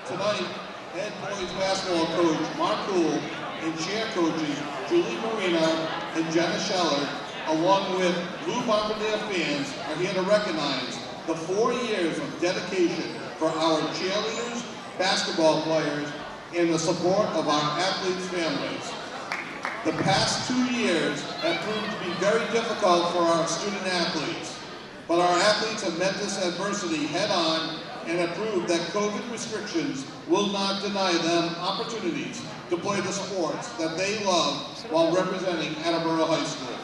Tonight, head boys basketball coach Mark Cool and chair coaches Julie Marino and Jenna Scheller, along with Blue Bombardier fans, are here to recognize the 4 years of dedication for our cheerleaders, basketball players, and the support of our athletes' families. The past 2 years have proved to be very difficult for our student athletes, but our athletes have met this adversity head-on and have proved that COVID restrictions will not deny them opportunities to play the sports that they love while representing Attleboro High School.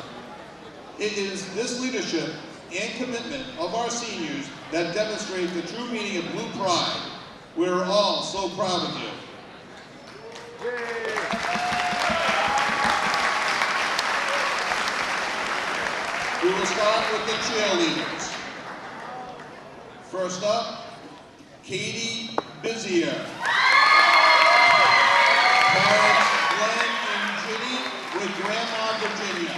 It is this leadership and commitment of our seniors that demonstrate the true meaning of Blue Pride. We're all so proud of you. We will start with the cheerleaders. First up, Katie Bizier. Parents Glenn and Ginny with Grandma Virginia.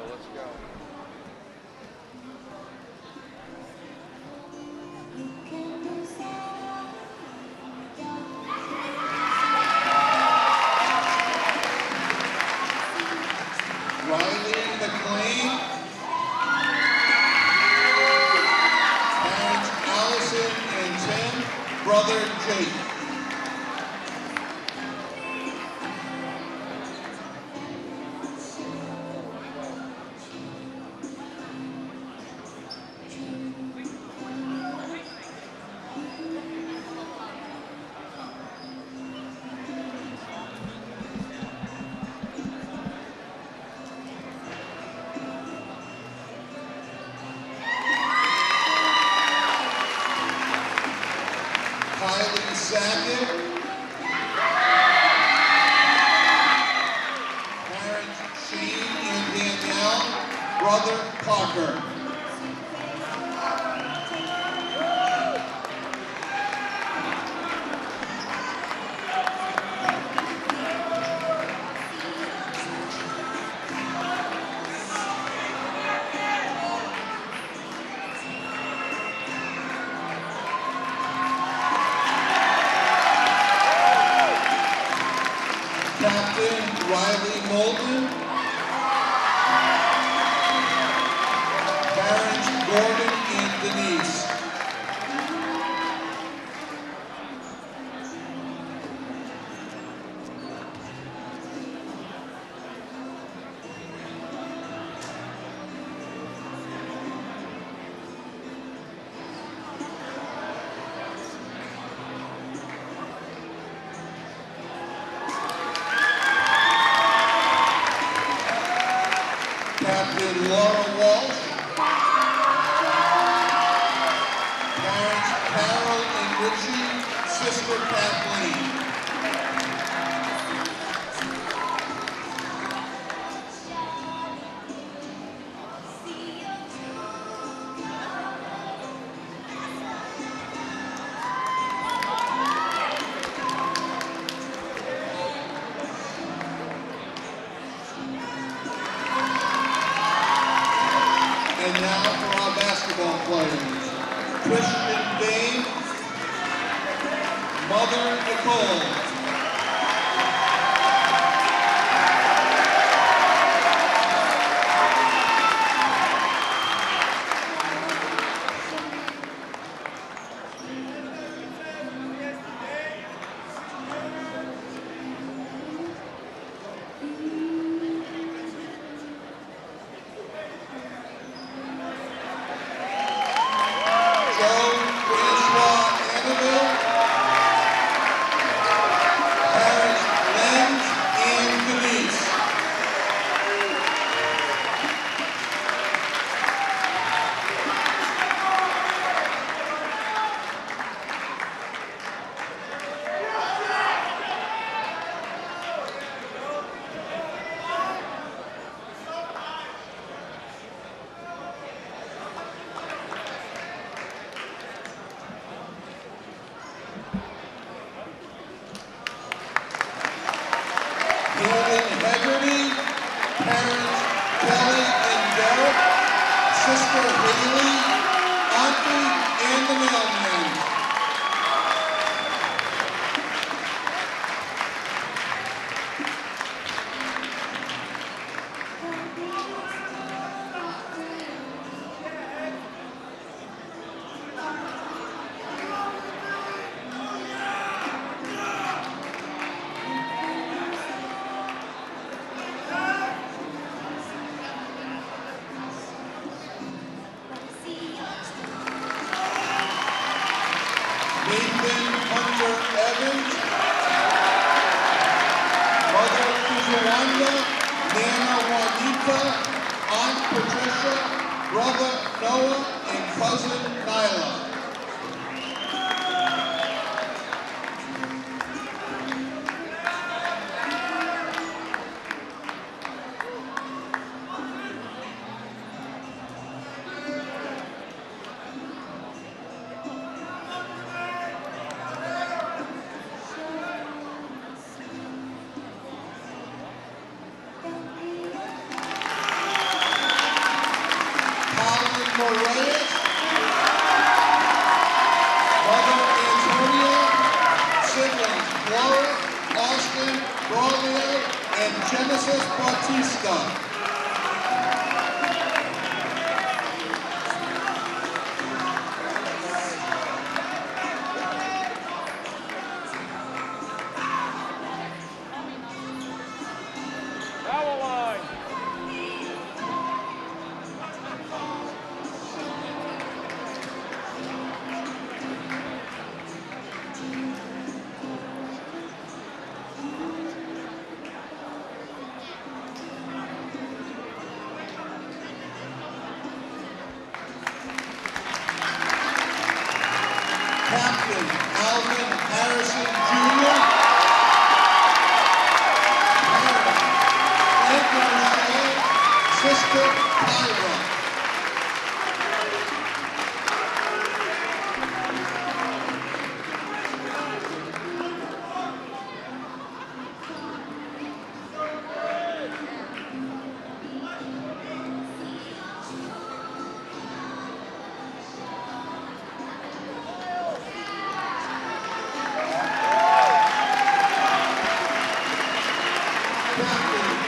Let's go. Riley McLean. Parents Allison and Tim. Brother Jake. Kylie Sackett. Parents Shane and Danielle. Brother Parker. Captain Riley Moulton. Parents Gordon and Denise. Captain Laura Walsh. Parents Carol and Richie. Sister Kathleen. And now for our basketball players. Christian Dane, Mother Nicole. Joe Francois Anneville. Sister Haley, Auntie, and the mailman. Nathan Hunter Evans, Mother Kuzawanda, Nana Juanita, Aunt Patricia, Brother Noah, and Cousin Nyla. Morales, Mother Antonia, siblings Laura, Austin, Braulio, and Genesis Bautista. Captain Alvin Harrison Jr., Parent Frank Rochelle, Sister Tyra.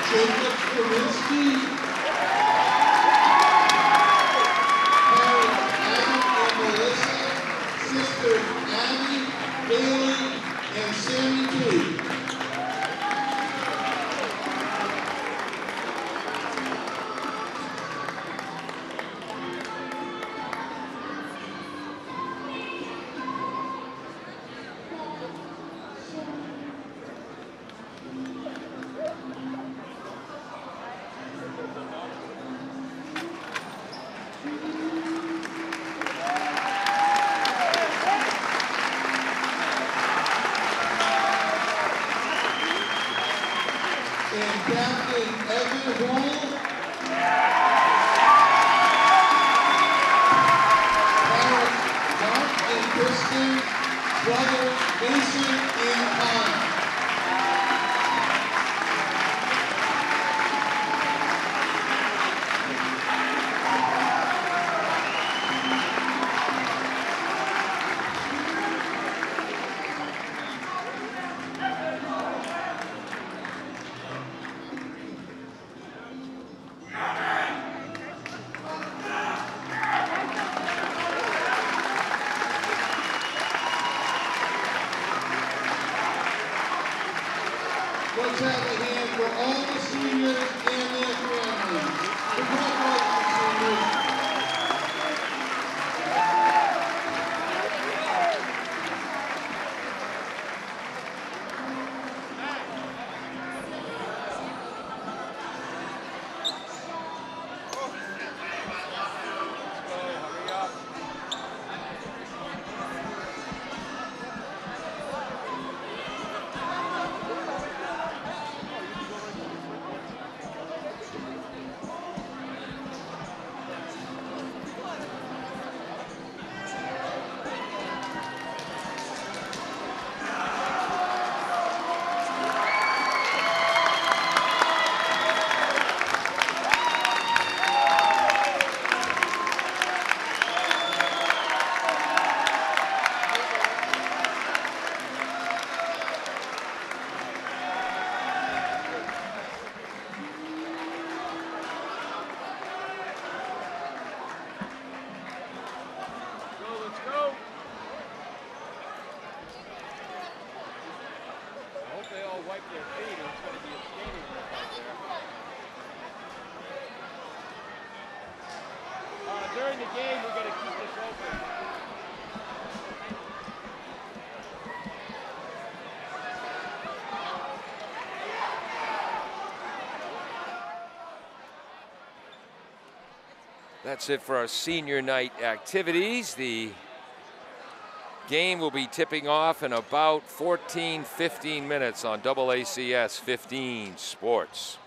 Jacob Korinsky, parents Adam and Melissa, sisters Annie, Bailey, and Sammy T. And Captain Evan Hall, parents Mark and Kristen, brothers Mason and Connor. Let's have a hand for all the seniors and their families. Congratulations, seniors. during the game, we're going to keep this open. That's it for our senior night activities. The game will be tipping off in about 15 minutes on AACS 15 Sports.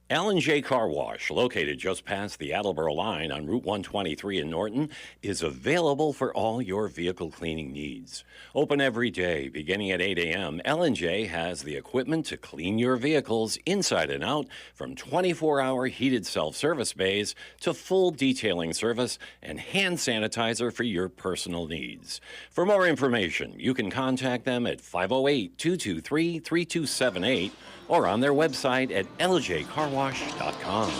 L&J Car Wash, located just past the Attleboro line on Route 123 in Norton, is available for all your vehicle cleaning needs. Open every day, beginning at 8 a.m., L&J has the equipment to clean your vehicles inside and out, from 24-hour heated self-service bays to full detailing service and hand sanitizer for your personal needs. For more information, you can contact them at 508-223-3278 or on their website at ljcarwash.com.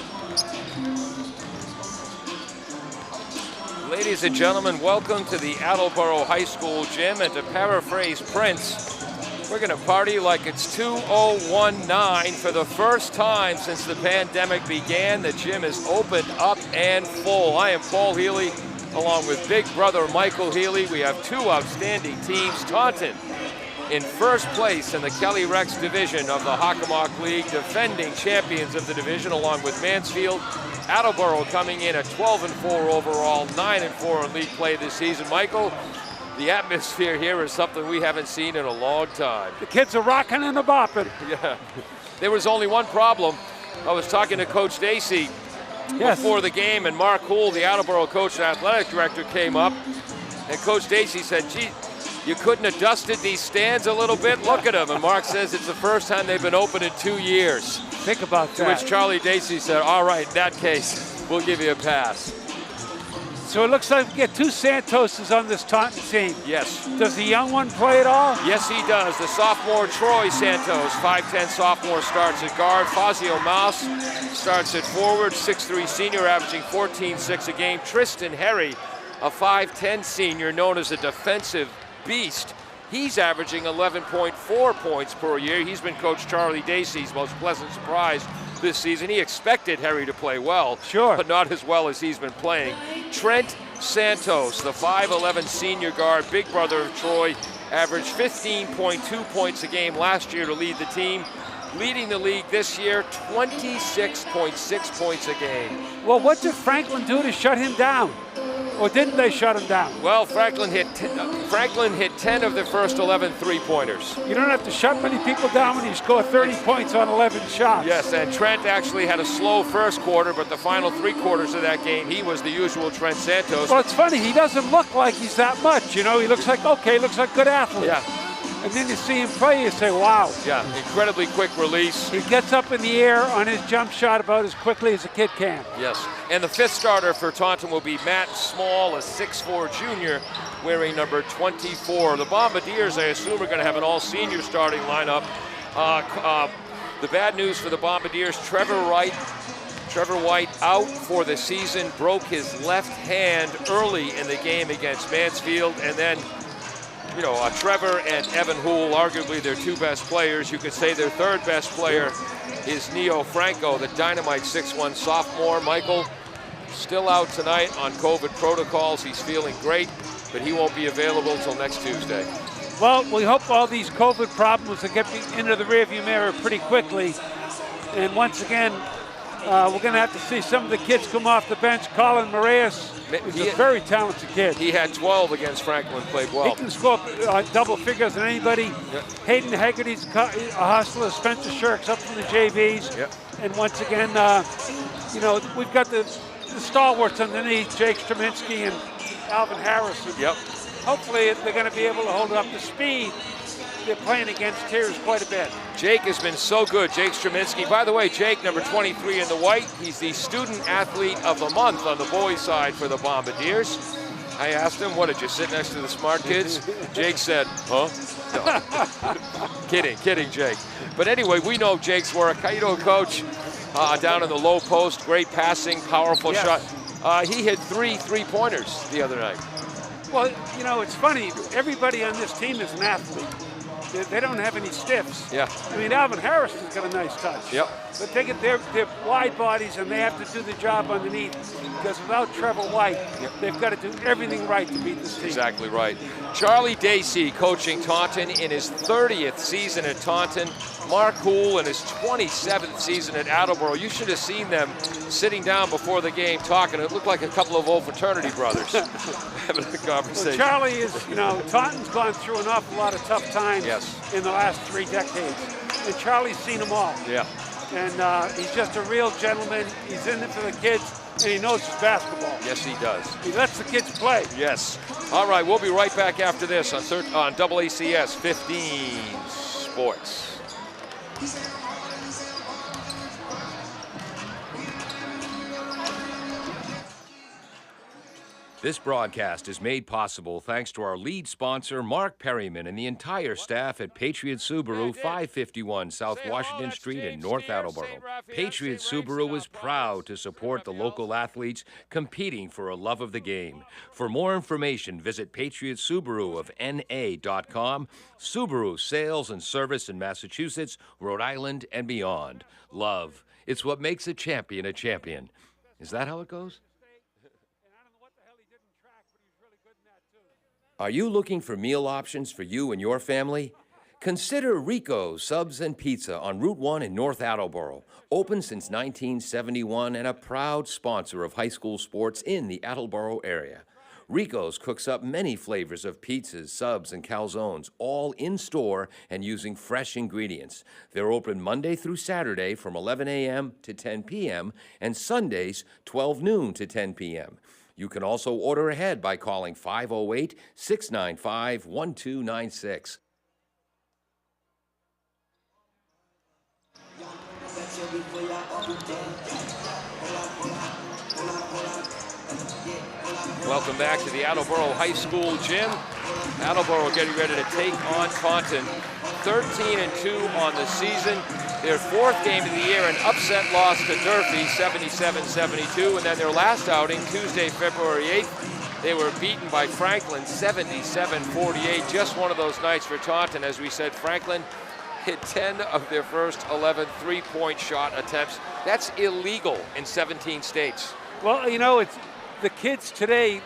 Ladies and gentlemen, welcome to the Attleboro High School gym. And to paraphrase Prince, we're going to party like it's 2019 for the first time since the pandemic began. The gym is opened up and full. I am Paul Healy, along with big brother Michael Healy. We have two outstanding teams. Taunton in first place in the Kelly Rex division of the Hockomock League, defending champions of the division, along with Mansfield. Attleboro coming in at 12-4 overall, 9-4 in league play this season. Michael, the atmosphere here is something we haven't seen in a long time. The kids are rocking and a bopping. Yeah. There was only one problem. I was talking to Coach Dacey before the game, and Mark Houle, the Attleboro coach and athletic director, came up, and Coach Dacey said, gee, you couldn't have dusted these stands a little bit? Look at them. And Mark says it's the first time they've been open in 2 years. Think about that. To which Charlie Dacey said, all right, in that case, we'll give you a pass. So it looks like we get two Santoses on this Taunton team. Yes. Does the young one play at all? Yes, he does. The sophomore Troy Santos, 5'10 sophomore, starts at guard. Fazio Mouse starts at forward. 6'3 senior, averaging 14.6 a game. Tristan Herry, a 5'10 senior, known as a defensive beast. He's averaging 11.4 points per year. He's been Coach Charlie Dacey's most pleasant surprise this season. He expected Harry to play well, but not as well as he's been playing. Trent Santos, the 5'11 senior guard, big brother of Troy, averaged 15.2 points a game last year to lead the team. Leading the league this year, 26.6 points a game. Well, what did Franklin do to shut him down? Or didn't they shut him down? Well, Franklin hit 10 of the first 11 three-pointers. You don't have to shut many people down when you score 30 points on 11 shots. Yes, and Trent actually had a slow first quarter, but the final 3 quarters of that game, he was the usual Trent Santos. Well, it's funny, he doesn't look like he's that much, you know? He looks like, okay, looks like a good athlete. Yeah. And then you see him play, you say, wow. Yeah, incredibly quick release. He gets up in the air on his jump shot about as quickly as a kid can. Yes, and the fifth starter for Taunton will be Matt Small, a 6'4 junior, wearing number 24. The Bombardiers, I assume, are going to have an all-senior starting lineup. The bad news for the Bombardiers, Trevor White out for the season, broke his left hand early in the game against Mansfield, and then you know, Trevor and Evan Houle, arguably their two best players. You could say their third best player is Neo Franco, the dynamite 6'1 sophomore. Michael, still out tonight on COVID protocols. He's feeling great, but he won't be available until next Tuesday. Well, we hope all these COVID problems will get into the rearview mirror pretty quickly. And once again, we're going to have to see some of the kids come off the bench. Colin Moraes is a very talented kid. He had 12 against Franklin, played well. He can score double figures on anybody. Yep. Hayden Haggerty's a hustler. Spencer Shirks up from the JVs. Yep. And once again, you know, we've got the stalwarts underneath, Jake Straminsky and Alvin Harrison. Yep. Hopefully they're going to be able to hold up the speed they're playing against here is quite a bit. Jake has been so good, Jake Straminsky. By the way, Jake, number 23 in the white, he's the student athlete of the month on the boys' side for the Bombardiers. I asked him, what, did you sit next to the smart kids? Jake said, huh? No. Kidding, Jake. But anyway, we know Jake's work. How you doing, Coach? Down in the low post, great passing, powerful shot. He hit 3 3-pointers the other night. Well, you know, it's funny. Everybody on this team is an athlete. They don't have any stiffs. Yeah. I mean, Alvin Harrison's got a nice touch. Yep. But they get their wide bodies, and they have to do the job underneath, because without Trevor White, they've got to do everything right to beat this team. Exactly right. Charlie Dacey coaching Taunton in his 30th season at Taunton. Mark Houle in his 27th season at Attleboro. You should have seen them sitting down before the game talking. It looked like a couple of old fraternity brothers having a conversation. Well, Charlie is, you know, Taunton's gone through an awful lot of tough times in the last 3 decades. And Charlie's seen them all. Yeah. And he's just a real gentleman. He's in it for the kids, and he knows his basketball. Yes, he does. He lets the kids play. Yes. All right, we'll be right back after this on AACS 15 Sports. This broadcast is made possible thanks to our lead sponsor, Mark Perryman, and the entire staff at Patriot Subaru, 551 South Washington Street in North Attleboro. Patriot Subaru is proud to support the local athletes competing for a love of the game. For more information, visit Patriot Subaru of NA.com. Subaru sales and service in Massachusetts, Rhode Island, and beyond. Love. It's what makes a champion a champion. Is that how it goes? Are you looking for meal options for you and your family? Consider Rico's Subs and Pizza on Route 1 in North Attleboro. Open since 1971 and a proud sponsor of high school sports in the Attleboro area. Rico's cooks up many flavors of pizzas, subs, and calzones, all in-store and using fresh ingredients. They're open Monday through Saturday from 11 a.m. to 10 p.m. and Sundays 12 noon to 10 p.m. You can also order ahead by calling 508-695-1296. Welcome back to the Attleboro High School gym. Attleboro getting ready to take on Taunton. 13-2 on the season. Their fourth game of the year, an upset loss to Durfee, 77-72. And then their last outing, Tuesday, February 8th, they were beaten by Franklin, 77-48. Just one of those nights for Taunton. As we said, Franklin hit 10 of their first 11 three-point shot attempts. That's illegal in 17 states. Well, you know, it's the kids today,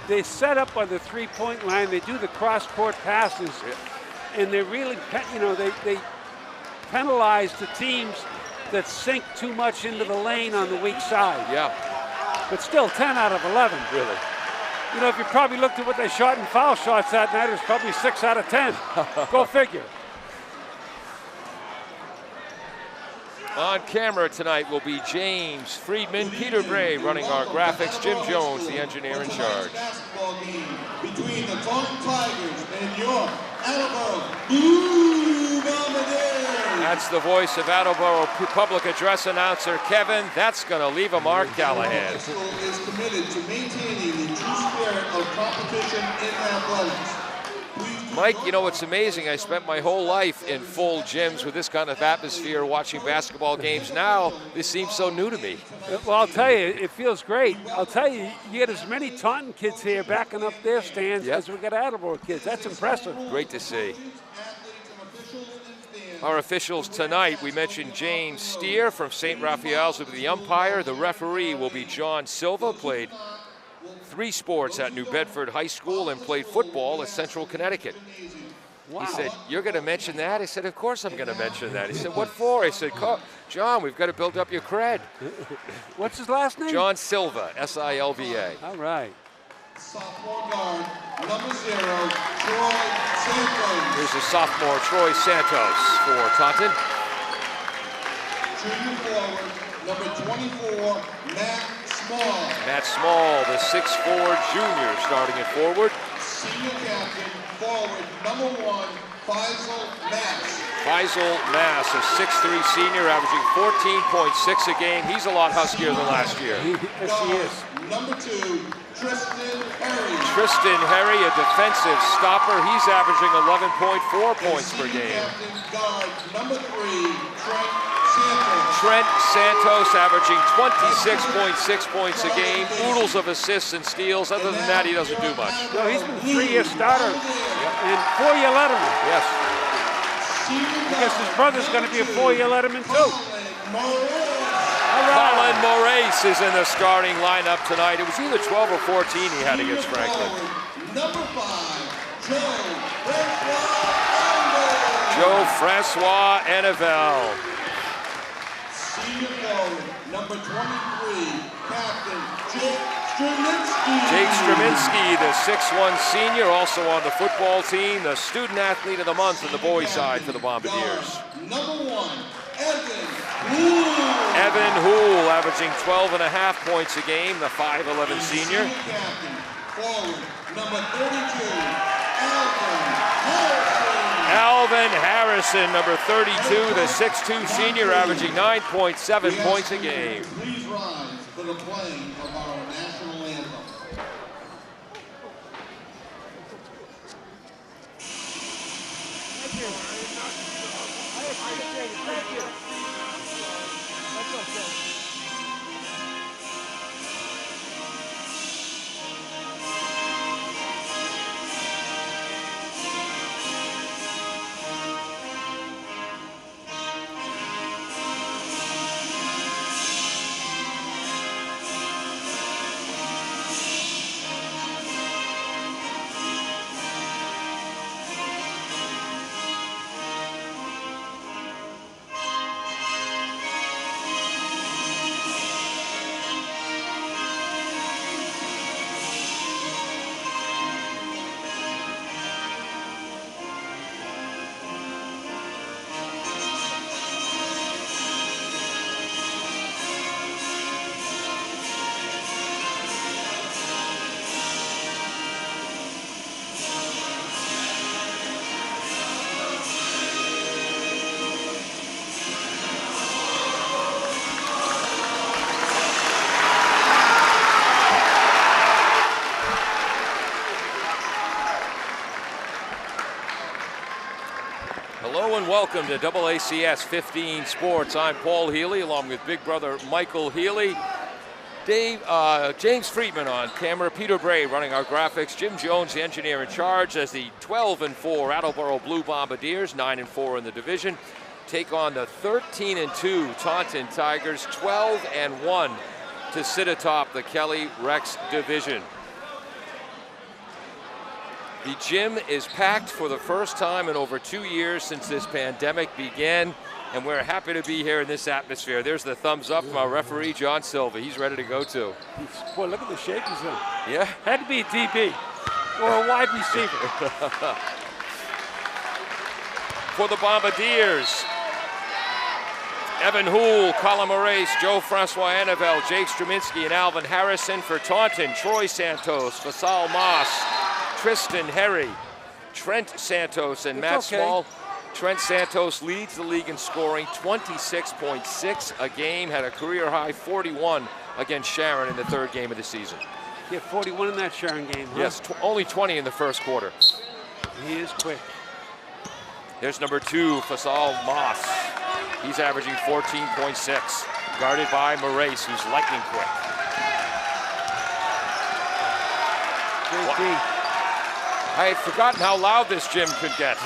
they set up on the three-point line, they do the cross-court passes, and they really, you know, they penalize the teams that sink too much into the lane on the weak side. Yeah. But still, 10 out of 11. Really? You know, if you probably looked at what they shot in foul shots that night, it was probably 6 out of 10. Go figure. On camera tonight will be James Friedman, Peter Bray running our graphics, Jim Jones, the engineer in charge. Basketball game between the Taunton Tigers and your Attleboro Blue Bombardiers. That's the voice of Attleboro public address announcer Kevin. That's going to leave a mark, Callahan. The school is committed to maintaining the true spirit of competition in athletics. Mike, you know what's amazing? I spent my whole life in full gyms with this kind of atmosphere watching basketball games. Now, this seems so new to me. Well, I'll tell you, it feels great. I'll tell you, you get as many Taunton kids here backing up their stands as we get Attleboro kids. That's impressive. Great to see. Our officials tonight, we mentioned James Steer from St. Raphael's will be the umpire. The referee will be John Silva, played 3 sports at New Bedford High School and played football at Central Connecticut. Wow. He said, "You're going to mention that?" I said, "Of course I'm going to mention that." He said, "What for?" I said, "John, we've got to build up your cred." What's his last name? John Silva, S-I-L-V-A. All right. Sophomore guard, number 0, Troy Santos. Here's the sophomore, Troy Santos for Taunton. Junior forward, number 24, Matt Small, the 6'4" junior, starting at forward. Senior captain, forward, number 1, Faisal Mass. Faisal Mass, a 6'3" senior, averaging 14.6 a game. He's a lot huskier than last year. Yes, he is. Number 2, Tristan Harry. Tristan Harry, a defensive stopper. He's averaging 11.4 points per game. Captain guard, number 3, Trent Santos averaging 26.6 points a game, oodles of assists and steals. Other than that, he doesn't do much. No, he's been 3-year starter and 4-year letterman. Yes. I guess his brother's going to be a 4-year letterman too. Colin Moraes is in the starting lineup tonight. It was either 12 or 14 he had against Franklin. Number 5, Joe Francois Anavel. Senior forward, number 23, Captain Jake Straminsky. Jake Straminsky, the 6'1" senior, also on the football team, the student athlete of the month on the boys' side for the Bombardiers. Number 1, Evan Hool averaging 12.5 points a game, the 5'11 senior. Captain, forward, number 32, Alvin Harrison, number 32, the 6'2 senior, averaging 9.7 points a game. Please rise for the playing of our national anthem. Thank you. I appreciate it. Thank you. That's okay. Hello and welcome to AACS 15 Sports. I'm Paul Healy along with big brother Michael Healy. James Friedman on camera, Peter Bray running our graphics, Jim Jones, the engineer in charge, as the 12-4 Attleboro Blue Bombardiers, 9-4 in the division, take on the 13-2 Taunton Tigers, 12-1 to sit atop the Kelly Rex division. The gym is packed for the first time in over 2 years since this pandemic began, and we're happy to be here in this atmosphere. There's the thumbs up from our referee, John Silva. He's ready to go too. Boy, look at the shape he's in. Yeah? Had to be a DB or a wide receiver. For the Bombardiers, Evan Hool, Colin Moraes, Joe Francois Annabelle, Jake Struminski, and Alvin Harrison. For Taunton, Troy Santos, Fasal Moss, Tristan Herry, Trent Santos, and Matt Small. Trent Santos leads the league in scoring, 26.6 a game, had a career-high 41 against Sharon in the third game of the season. He had 41 in that Sharon game, huh? Yes, only 20 in the first quarter. He is quick. There's number 2, Fasal Moss. He's averaging 14.6, guarded by Moraes, who's lightning quick. I had forgotten how loud this gym could get.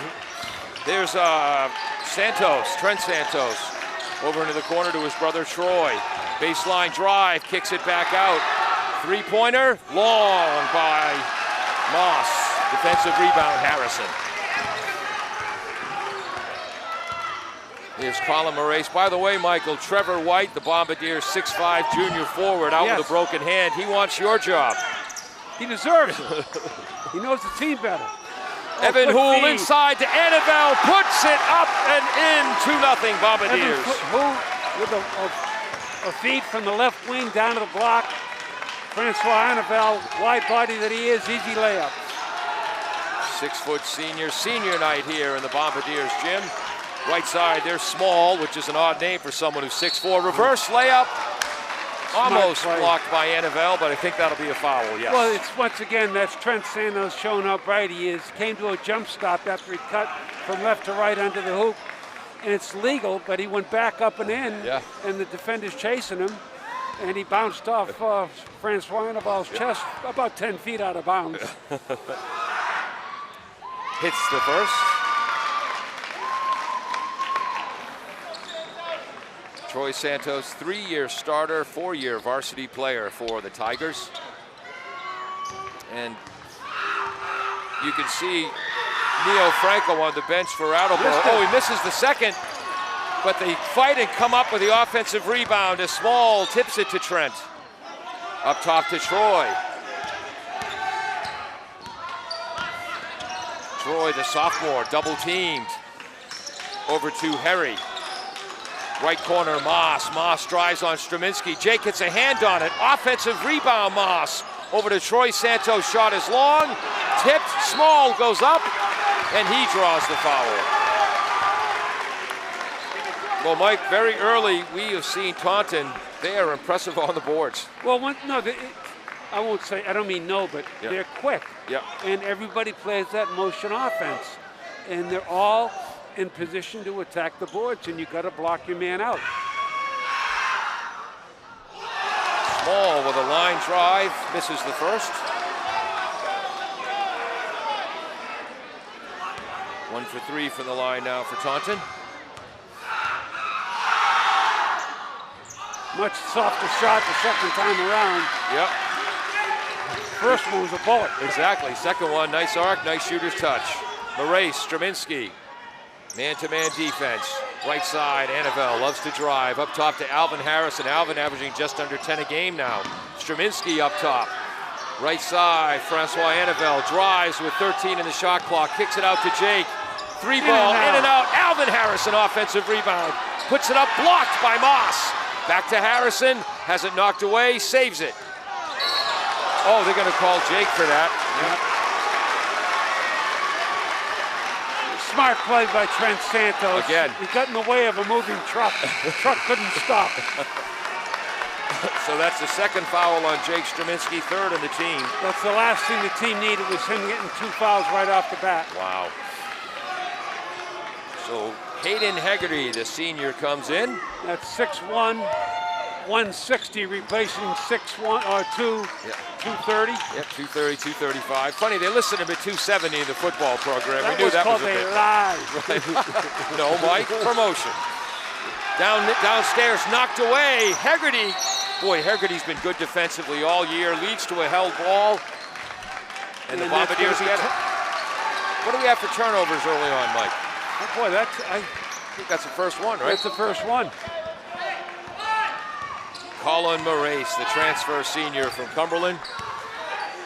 There's Santos, Trent Santos, over into the corner to his brother Troy. Baseline drive, kicks it back out. Three-pointer, long by Moss. Defensive rebound, Harrison. Here's Colin Moraes. By the way, Michael, Trevor White, the Bombardiers 6'5" junior forward, out with a broken hand. He wants your job. He deserves it. He knows the team better. Evan Hool inside to Annabelle, puts it up and in, 2-0 Bombardiers. Hool with a feed from the left wing down to the block. Francois Annabelle, wide body that he is, easy layup. 6-foot senior night here in the Bombardiers gym. Right side, there's Small, which is an odd name for someone who's 6'4". Reverse layup, almost blocked by Annabelle, but I think that'll be a foul, yes. Well, it's once again, that's Trent Santos showing up right. He came to a jump stop after he cut from left to right under the hoop. And it's legal, but he went back up and in, and the defender's chasing him. And he bounced off Francois Annabelle's chest about 10 feet out of bounds. Hits the first. Troy Santos, 3-year starter, 4-year varsity player for the Tigers. And you can see Neo Franco on the bench for Attleboro. Oh, he misses the second, but they fight and come up with the offensive rebound as Small tips it to Trent. Up top to Troy. Troy, the sophomore, double teamed. Over to Harry. Right corner, Moss. Moss drives on Straminski. Jake gets a hand on it. Offensive rebound, Moss. Over to Troy Santos. Shot is long. Tipped. Small goes up. And he draws the foul. Well, Mike, very early we have seen Taunton. They are impressive on the boards. Well, I won't say, I don't mean no, but they're quick. Yep. And everybody plays that motion offense. And they're all in position to attack the boards, and you got to block your man out. Small with a line drive, misses the first. 1 for 3 from the line now for Taunton. Much softer shot the second time around. Yep. First one was a bullet. Exactly. Second one, nice arc, nice shooter's touch. Marace, Straminski. Man-to-man defense. Right side, Annabelle loves to drive. Up top to Alvin Harrison. Alvin averaging just under 10 a game now. Straminski up top. Right side, Francois Annabelle drives with 13 in the shot clock. Kicks it out to Jake. Three ball, in and out. Alvin Harrison, offensive rebound. Puts it up, blocked by Moss. Back to Harrison, has it knocked away, saves it. Oh, they're gonna call Jake for that. Yep. Smart play by Trent Santos. Again. He got in the way of a moving truck. The truck couldn't stop. So that's the second foul on Jake Straminski, third on the team. That's the last thing the team needed, was him getting 2 fouls right off the bat. Wow. So Hayden Hegarty, the senior, comes in. That's 6'1", 160, replacing 6'1", or 230. Yep, 230, 235. Funny, they listed him at 270 in the football program. That we knew was that was called a a bit. lie. Right. No, Mike, promotion. Downstairs, knocked away. Hegarty. Boy, Hegarty's been good defensively all year. Leads to a held ball. And the Bombardiers get it. What do we have for turnovers early on, Mike? Oh boy, I think that's the first one, right? That's the first one. Colin Marace, the transfer senior from Cumberland.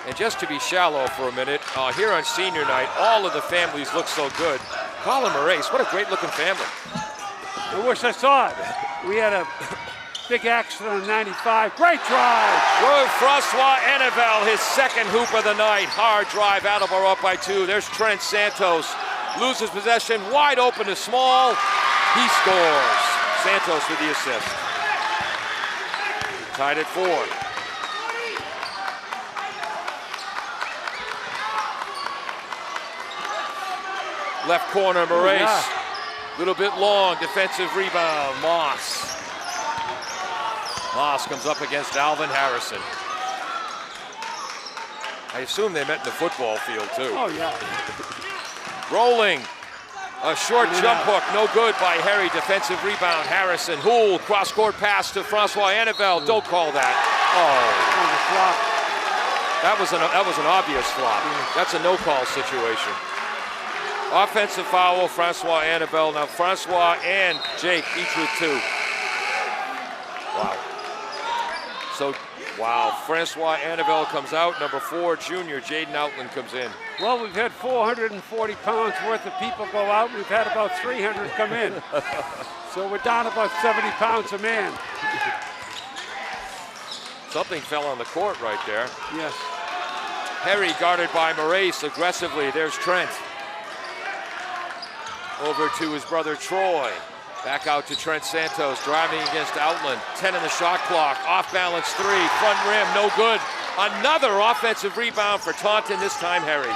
And just to be shallow for a minute, here on senior night, all of the families look so good. Colin Marace, what a great looking family. I wish I saw it. We had a big accident on 95. Great drive. Francois Annabelle, his second hoop of the night. Hard drive, Attleboro up by 2. There's Trent Santos. Loses possession, wide open to Small. He scores. Santos with the assist. Tied at 4. Left corner, Marace. Little bit long, defensive rebound, Moss. Moss comes up against Alvin Harrison. I assume they met in the football field too. Oh yeah. Rolling. A short jump hook, no good by Harry. Defensive rebound, Harrison. Houle, cross-court pass to Francois Annabelle. Don't call that. Oh. That was an obvious flop. That's a no-call situation. Offensive foul, Francois Annabelle. Now Francois and Jake each with 2. Wow. So, wow, Francois Annabelle comes out. Number 4, junior, Jaden Outland comes in. Well, we've had 440 pounds worth of people go out. We've had about 300 come in. So we're down about 70 pounds a man. Something fell on the court right there. Yes. Harry guarded by Marace aggressively. There's Trent. Over to his brother Troy. Back out to Trent Santos, driving against Outland. 10 in the shot clock. Off balance 3. Front rim, no good. Another offensive rebound for Taunton, this time Harry.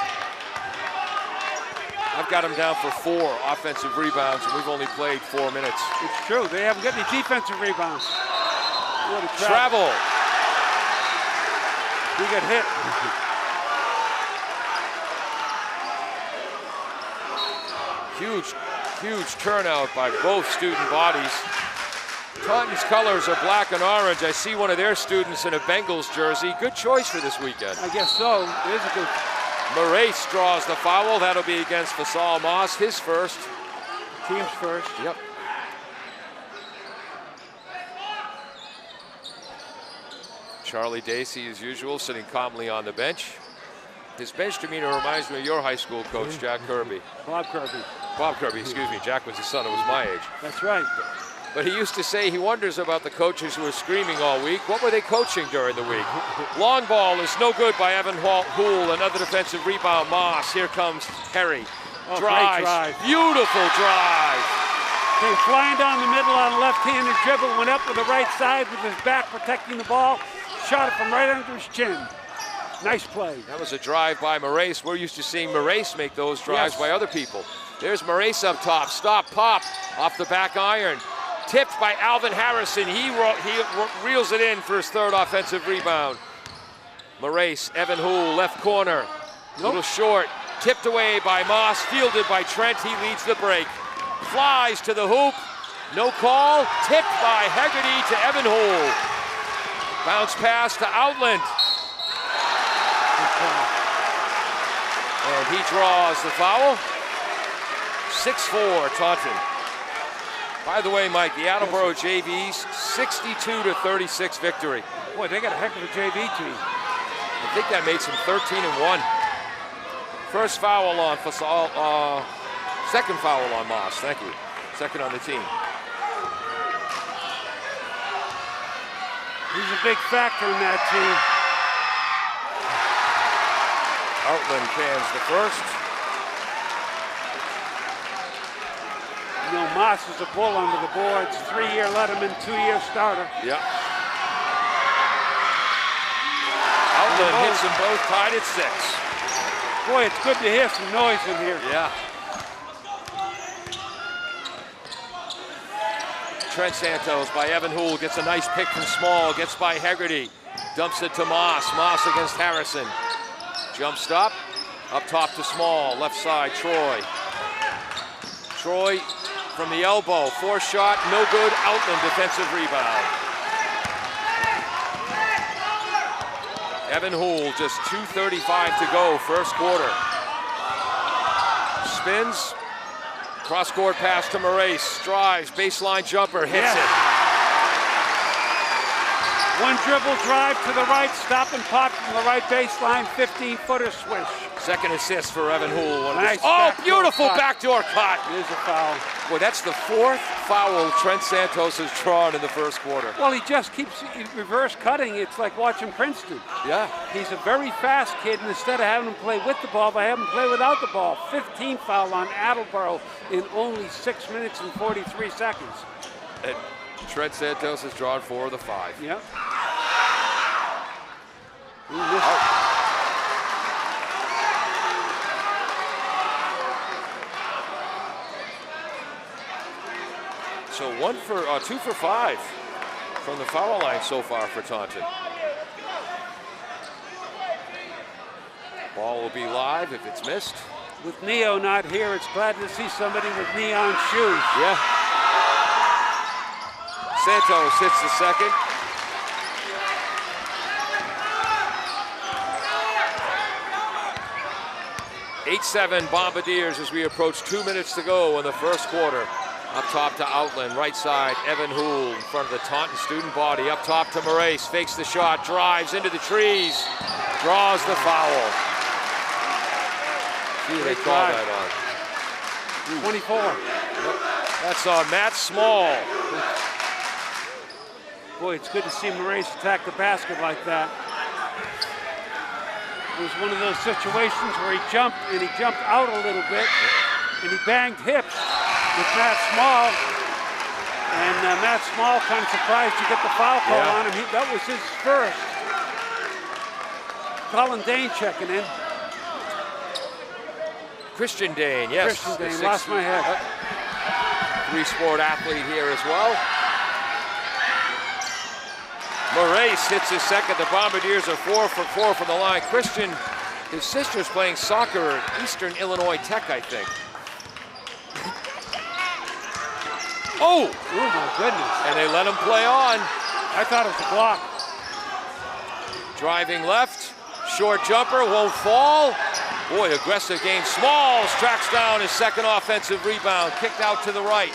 I've got him down for 4 offensive rebounds, and we've only played 4 minutes. It's true. They haven't got any defensive rebounds. What a travel. We got hit. Huge turnout by both student bodies. Taunton's colors are black and orange. I see one of their students in a Bengals jersey. Good choice for this weekend. I guess so. It is a good. Marace draws the foul. That'll be against Fasal Moss, his first. Team's first. Yep. Charlie Dacey, as usual, sitting calmly on the bench. His bench demeanor reminds me of your high school coach, Jack Kirby. Bob Kirby. Bob Kirby, excuse me. Jack was his son, it was my age. That's right. But he used to say he wonders about the coaches who were screaming all week. What were they coaching during the week? Long ball is no good by Evan Hool. Another defensive rebound. Moss. Here comes Harry. Oh, Drives. great drive. Beautiful drive. Came flying down the middle on a left-handed dribble, went up with the right side with his back protecting the ball, shot it from right under his chin. Nice play. That was a drive by Moraes. We're used to seeing Moraes make those drives by other people. There's Moraes up top. Stop, pop, off the back iron. Tipped by Alvin Harrison. He reels it in for his third offensive rebound. Moraes, Evan Hool, left corner. Little short. Tipped away by Moss, fielded by Trent. He leads the break. Flies to the hoop. No call. Tipped by Hegarty to Evan Hool. Bounce pass to Outland. And he draws the foul. 6-4 Taunton. By the way, Mike, the Attleboro JV's 62-36 victory. Boy, they got a heck of a JV team. I think that makes them 13-1. First foul on Fasal, second foul on Moss, thank you. Second on the team. He's a big factor in that team. Outland cans the first. You know, Moss is a bull under the boards. 3-year letterman, 2-year starter. Yeah. Outland hits them both tied at 6. Boy, it's good to hear some noise in here. Yeah. Trent Santos by Evan Hool gets a nice pick from Small, gets by Hegarty, dumps it to Moss. Moss against Harrison. Jump stop, up top to Small, left side, Troy. Troy from the elbow, 4-shot, no good, Outland defensive rebound. Evan Hool, just 2:35 to go, first quarter. Spins, cross-court pass to Moraes, drives, baseline jumper, hits it. One dribble drive to the right, stop and pop from the right baseline, 15-footer swish. Second assist for Evan Hool. Nice Beautiful backdoor cut. It is a foul. Boy, that's the 4th foul Trent Santos has drawn in the first quarter. Well, he just keeps reverse cutting. It's like watching Princeton. Yeah. He's a very fast kid, and instead of having him play with the ball, they have him play without the ball. 15 foul on Attleboro in only 6 minutes and 43 seconds. And Trent Santos has drawn 4 of the 5. Yep. So 2 for 5 from the foul line so far for Taunton. Ball will be live if it's missed. With Neo not here, it's glad to see somebody with neon shoes. Yeah. Santos hits the second. Eight-7 Bombardiers as we approach 2 minutes to go in the first quarter. Up top to Outland, right side, Evan Hool in front of the Taunton student body. Up top to Moraes, fakes the shot, drives into the trees, draws the foul. See, they call that on. 24. That's on Matt Small. Boy, it's good to see Moraes attack the basket like that. It was one of those situations where he jumped out a little bit, and he banged hips with Matt Small. And Matt Small kind of surprised to get the foul call on him. That was his first. Colin Dane checking in. Christian Dane, yes. Christian Dane, lost my head. 3-sport athlete here as well. Moraes hits his second. The Bombardiers are 4 for 4 from the line. Christian, his sister's playing soccer at Eastern Illinois Tech, I think. Oh my goodness. And they let him play on. I thought it was a block. Driving left, short jumper, won't fall. Boy, aggressive game. Smalls tracks down his second offensive rebound, kicked out to the right.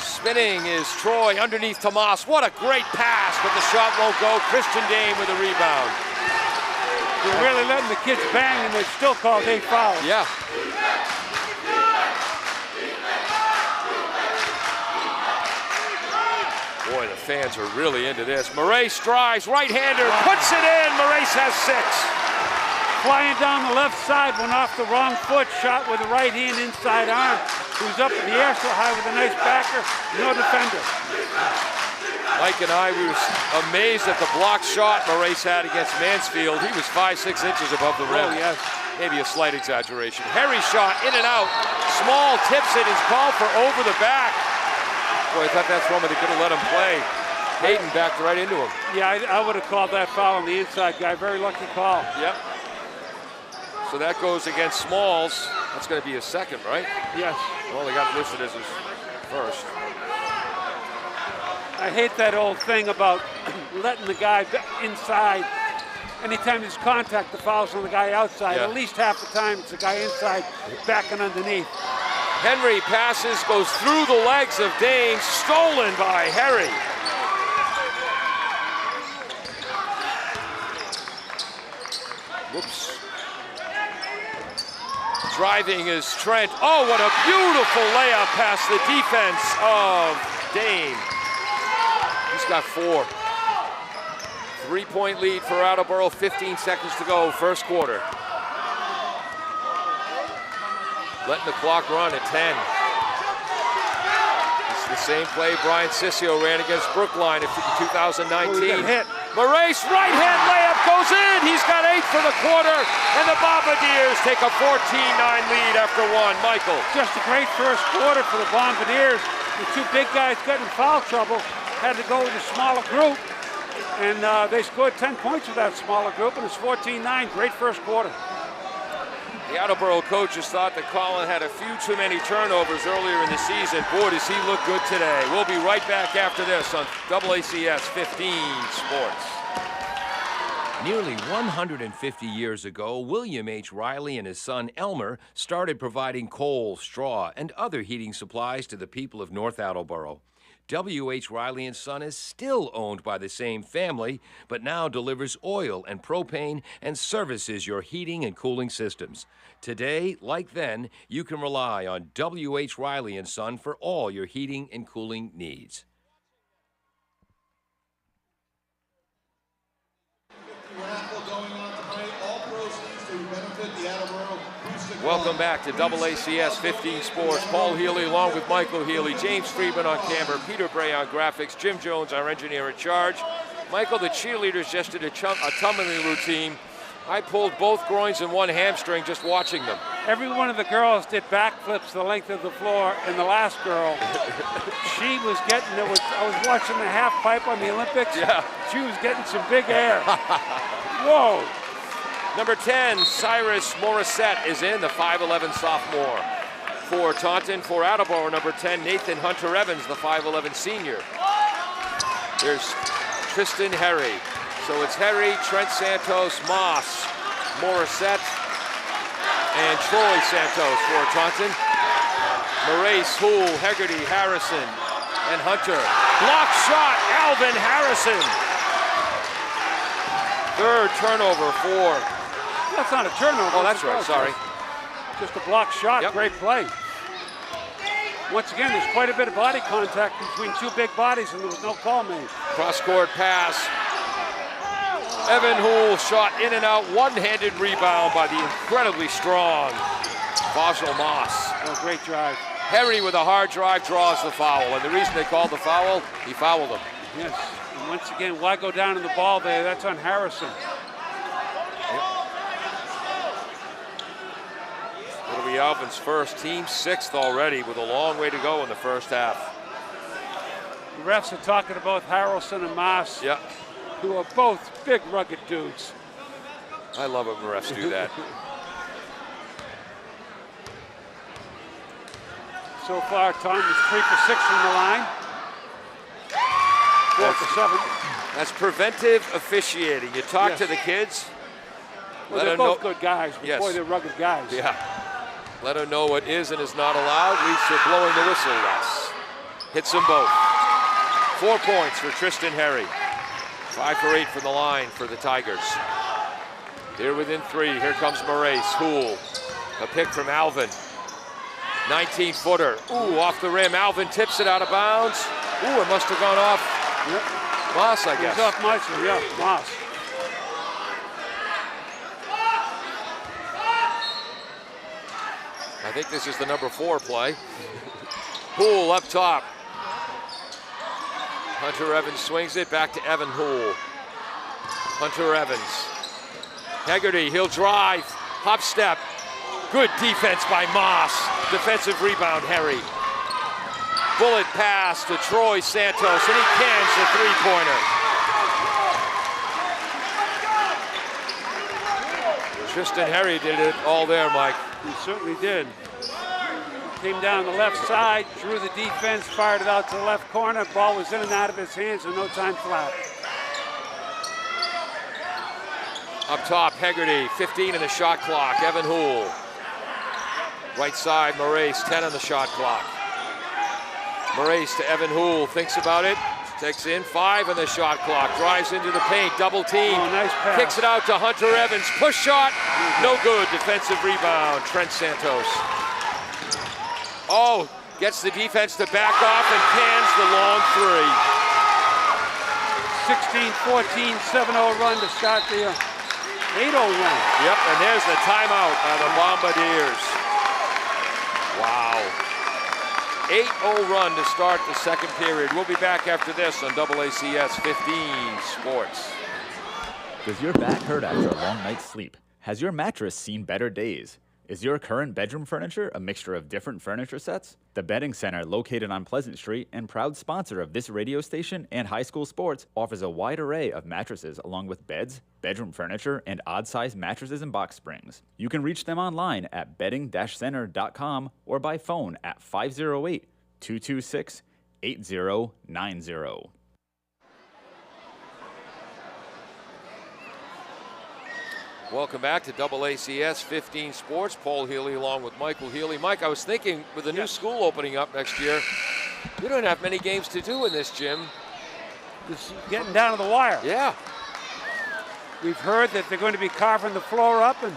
Spinning is Troy underneath Tomas. What a great pass, but the shot won't go. Christian Dane with a rebound. They're really letting the kids bang, and they've still called 8 fouls. Yeah. Boy, the fans are really into this. Moraes drives, right-hander, puts it in. Moraes has 6. Flying down the left side, went off the wrong foot, shot with the right hand inside arm. He was up in the air so high with a nice backer, no defender. Mike and I were amazed at the block shot Moraes had against Mansfield. He was 5-6 inches above the rim. Oh, yes. Maybe a slight exaggeration. Harry shot in and out. Small tips it, is called for over the back. Boy, I thought that's one where they could have let him play. Hayden backed right into him. Yeah, I would have called that foul on the inside guy. Very lucky call. Yep. So that goes against Smalls. That's going to be his second, right? Yes. Well, they got listed as his first. I hate that old thing about letting the guy inside. Anytime there's contact, the foul's on the guy outside. Yeah. At least half the time it's the guy inside backing underneath. Henry passes, goes through the legs of Dane, stolen by Harry. Whoops. Driving is Trent. Oh, what a beautiful layup past the defense of Dane. He's got 4. 3-point lead for Attleboro, 15 seconds to go, first quarter. Letting the clock run at 10. It's the same play Brian Sissio ran against Brookline in 2019. Moraes, right-hand layup goes in. He's got 8 for the quarter, and the Bombardiers take a 14-9 lead after 1. Michael. Just a great first quarter for the Bombardiers. The 2 big guys got in foul trouble, had to go with a smaller group, and they scored 10 points with that smaller group, and it's 14-9. Great first quarter. The Attleboro coaches thought that Colin had a few too many turnovers earlier in the season. Boy, does he look good today. We'll be right back after this on AACS 15 Sports. Nearly 150 years ago, William H. Riley and his son Elmer started providing coal, straw, and other heating supplies to the people of North Attleboro. W.H. Riley & Son is still owned by the same family, but now delivers oil and propane and services your heating and cooling systems. Today, like then, you can rely on W.H. Riley & Son for all your heating and cooling needs. Raffle going on tonight. All proceeds to benefit the Attleboro. Welcome back to AACS 15 Sports. Paul Healy along with Michael Healy, James Friedman on camera, Peter Bray on graphics, Jim Jones, our engineer in charge. Michael, the cheerleaders just did a tumbling routine. I pulled both groins and one hamstring just watching them. Every one of the girls did backflips the length of the floor, and the last girl, she was getting, I was watching the half pipe on the Olympics. Yeah. She was getting some big air. Whoa. Number 10, Cyrus Morissette is in, the 5'11 sophomore. For Taunton, for Attleboro, number 10, Nathan Hunter Evans, the 5'11 senior. There's Tristan Harry. So it's Harry, Trent Santos, Moss, Morissette, and Troy Santos for Taunton. Moraes, Houle, Hegarty, Harrison, and Hunter. Block shot, Alvin Harrison. Third turnover for... That's not a turnover. Oh, that's right, sorry. Just a block shot, Yep. Great play. Once again, there's quite a bit of body contact between 2 big bodies, and there was no call made. Cross-court pass. Evan Houle shot in and out, one-handed rebound by the incredibly strong Fossil Moss. Oh, great drive. Harry with a hard drive draws the foul, and the reason they called the foul, he fouled him. Yes, and once again, why go down in the ball there? That's on Harrison. It'll be Alvin's first, team 6th already, with a long way to go in the first half. The refs are talking about Harrelson and Moss, Yeah, who are both big, rugged dudes. I love it when refs do that. So far, Tom is 3 for 6 from the line. 4 for 7. That's preventive officiating. You talk Yes. to the kids. Well, let they're them know. both good guys, but Yes. boy, they're rugged guys. Yeah. Let them know what is and is not allowed. Leads to blowing the whistle less. Hits them both. 4 points for Tristan Harry. 5 for 8 from the line for the Tigers. They're within 3. Here comes Moraes. Houle. A pick from Alvin. 19-footer. Ooh, off the rim. Alvin tips it out of bounds. Ooh, it must have gone off Yep. Moss, I guess. He's off Meister, yeah, Moss. I think this is the number 4 play. Hool up top. Hunter Evans swings it back to Evan Hool. Hunter Evans. Hegarty, he'll drive. Hop step. Good defense by Moss. Defensive rebound, Harry. Bullet pass to Troy Santos, and he cans the three-pointer. Tristan Harry did it all there, Mike. He certainly did. Came down the left side, drew the defense, fired it out to the left corner. Ball was in and out of his hands in no time flat. Up top, Hegarty, 15 in the shot clock. Evan Hool. Right side, Moraes, 10 on the shot clock. Moraes to Evan Hool, thinks about it. Takes in 5 on the shot clock. Drives into the paint, double team. Oh, nice pass. Kicks it out to Hunter Evans. Push shot, no good. Defensive rebound, Trent Santos. Oh, gets the defense to back off and cans the long three. 16-14, 7-0 run to start the 8-0 run. Yep, and there's the timeout by the Bombardiers. Wow. 8-0 run to start the second period. We'll be back after this on AACS 15 Sports. Does your back hurt after a long night's sleep? Has your mattress seen better days? Is your current bedroom furniture a mixture of different furniture sets? The Bedding Center, located on Pleasant Street and proud sponsor of this radio station and high school sports, offers a wide array of mattresses along with beds, bedroom furniture, and odd-sized mattresses and box springs. You can reach them online at bedding-center.com or by phone at 508-226-8090. Welcome back to AACS 15 Sports. Paul Healy along with Michael Healy. Mike, I was thinking with the new school opening up next year, we don't have many games to do in this gym. Just getting down to the wire. Yeah. We've heard that they're going to be carving the floor up and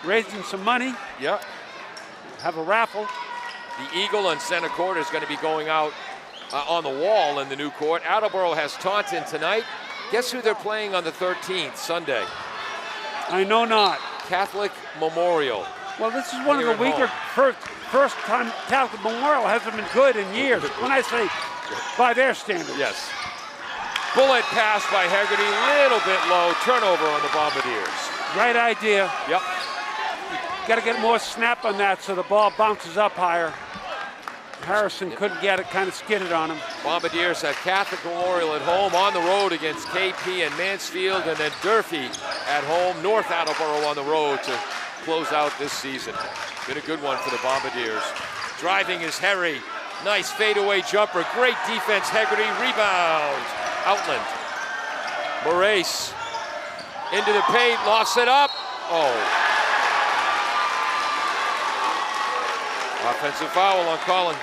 raising some money. Yep. Have a raffle. The Eagle on center court is going to be going out on the wall in the new court. Attleboro has Taunton tonight. Guess who they're playing on the 13th, Sunday? I know not. Catholic Memorial. Well, this is one Here of the at weaker first time Catholic Memorial hasn't been good in years. When I say by their standards. Yes. Bullet pass by Hegarty, little bit low. Turnover on the Bombardiers. Right idea. Yep. Got to get more snap on that so the ball bounces up higher. Harrison couldn't get it, kind of skidded on him. Bombardiers at Catholic Memorial at home, on the road against KP and Mansfield, and then Durfee at home, North Attleboro on the road to close out this season. Been a good one for the Bombardiers. Driving is Harry. Nice fadeaway jumper. Great defense, Hegarty. Rebound. Outland. Moraes into the paint, lofts it up. Oh. Offensive foul on Collin.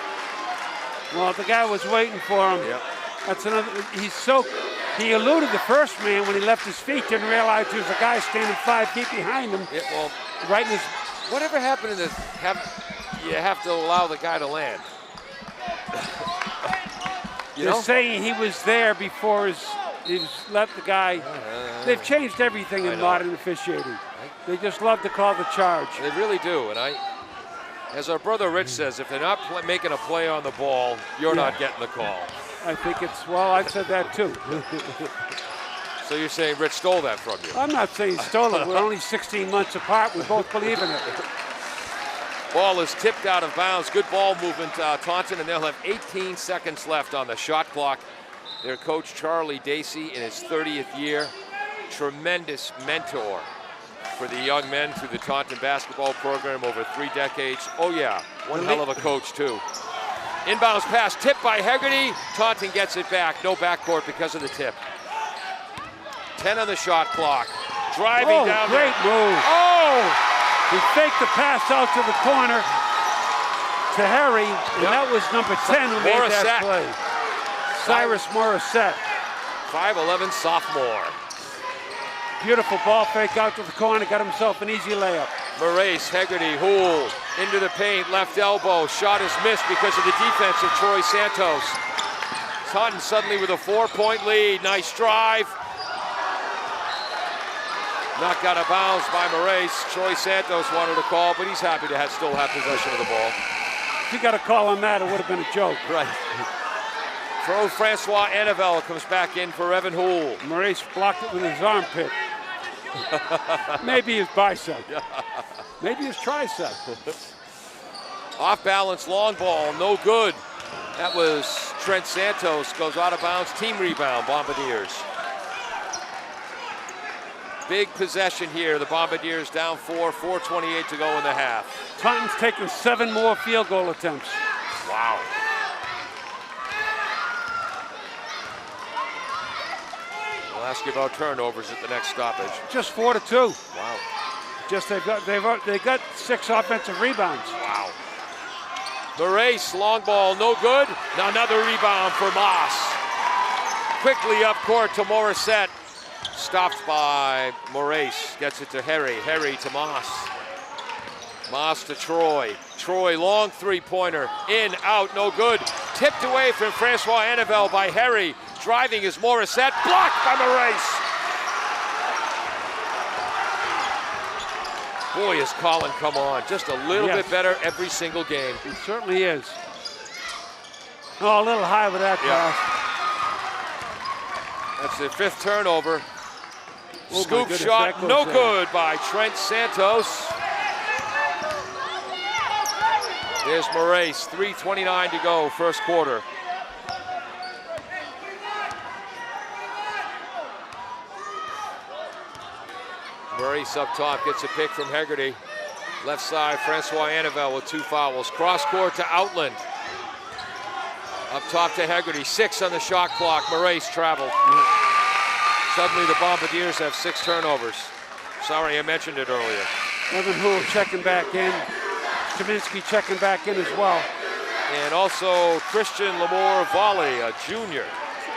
Well, the guy was waiting for him. Yep. That's another. He eluded the first man when he left his feet. Didn't realize there was a guy standing 5 feet behind him. Yeah, well, right in his. Whatever happened to you have to allow the guy to land. They're saying he was there before he left the guy. They've changed everything in modern officiating. They just love to call the charge. They really do, and as our brother Rich says, if they're not making a play on the ball, you're not getting the call. I think I said that too. So you're saying Rich stole that from you? I'm not saying he stole it. We're only 16 months apart. We both believe in it. Ball is tipped out of bounds. Good ball movement, Taunton, and they'll have 18 seconds left on the shot clock. Their coach, Charlie Dacey, in his 30th year. Tremendous mentor for the young men through the Taunton basketball program over 3 decades. Oh yeah, one hell of a coach too. Inbounds pass, tipped by Hegarty. Taunton gets it back. No backcourt because of the tip. 10 on the shot clock. Driving down. Great move. Oh! He faked the pass out to the corner to Harry, and that was number 10 who made that play. Cyrus Morissette. 5'11" sophomore. Beautiful ball fake out to the corner, got himself an easy layup. Moraes, Hegarty, Hool, into the paint, left elbow. Shot is missed because of the defense of Troy Santos. Taunton suddenly with a 4-point lead. Nice drive. Knocked out of bounds by Moraes. Troy Santos wanted a call, but he's happy to still have possession of the ball. If you got a call on that, it would have been a joke. Right. Throw Francois Annabelle comes back in for Evan Houle. Moraes blocked it with his armpit. Maybe his bicep. Maybe his tricep. Off balance, long ball, no good. That was Trent Santos, goes out of bounds, team rebound, Bombardiers. Big possession here, the Bombardiers down 4, 4:28 to go in the half. Taunton's taken 7 more field goal attempts. Wow. We'll ask you about turnovers at the next stoppage. Just 4 to 2. Wow. Just they got 6 offensive rebounds. Wow. The race, long ball, no good. Now another rebound for Moss. Quickly up court to Morissette. Stopped by Moraes. Gets it to Harry. Harry to Moss. Moss to Troy. Troy, long three-pointer. In, out, no good. Tipped away from Francois Annabelle by Harry. Driving is Morissette. Blocked by Moraes. Boy, is Colin come on. Just a little bit better every single game. He certainly is. Oh, a little high with that pass. That's the 5th turnover. Oh, Scoop shot, no good by Trent Santos. There's Moraes, 3:29 to go, first quarter. Moraes up top, gets a pick from Hegarty. Left side, Francois Annabelle with 2 fouls. Cross court to Outland. Up top to Hegarty, 6 on the shot clock. Moraes traveled. Suddenly the Bombardiers have 6 turnovers. Sorry, I mentioned it earlier. Evan Houle checking back in. Kaminsky checking back in as well. And also Christian Lamore Volley, a junior,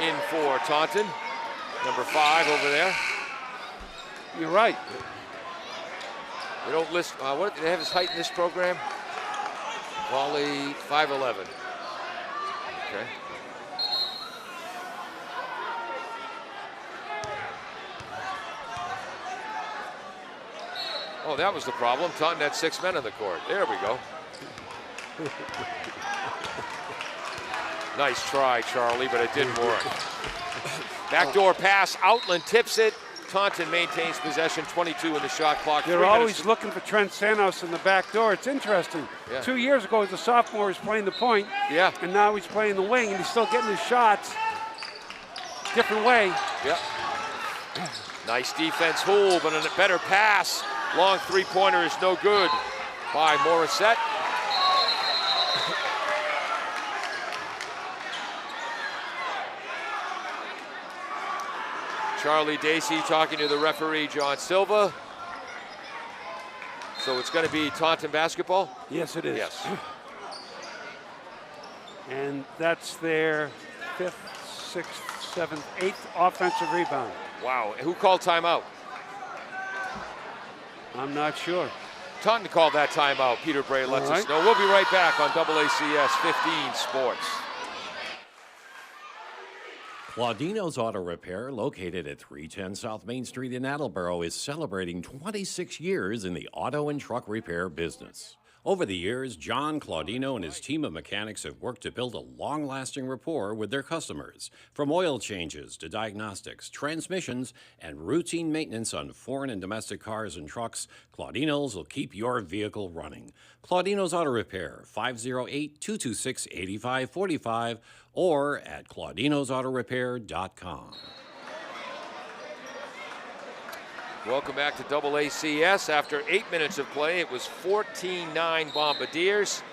in for Taunton. Number 5 over there. You're right. They don't list, what, do they have his height in this program? Volley, 5'11". Okay. Oh, that was the problem. Taunton had 6 men on the court. There we go. Nice try, Charlie, but it didn't work. Backdoor pass, Outland tips it. Taunton maintains possession, 22 in the shot clock. They're always looking for Trent Santos in the back door. It's interesting. Yeah. 2 years ago, as a sophomore, he was playing the point. Yeah. And now he's playing the wing, and he's still getting his shots. Different way. Yeah. Nice defense, Houle, but a better pass. Long three-pointer is no good by Morissette. Charlie Dacey talking to the referee, John Silva. So it's going to be Taunton basketball? Yes, it is. Yes. And that's their 5th, 6th, 7th, 8th offensive rebound. Wow. Who called timeout? I'm not sure. Taunton called that timeout. Peter Bray lets us know. We'll be right back on AACS 15 Sports. Claudino's Auto Repair, located at 310 South Main Street in Attleboro, is celebrating 26 years in the auto and truck repair business. Over the years, John Claudino and his team of mechanics have worked to build a long-lasting rapport with their customers. From oil changes to diagnostics, transmissions, and routine maintenance on foreign and domestic cars and trucks, Claudino's will keep your vehicle running. Claudino's Auto Repair, 508-226-8545, or at claudinosautorepair.com. Welcome back to AACS. After 8 minutes of play, it was 14-9 Bombardiers.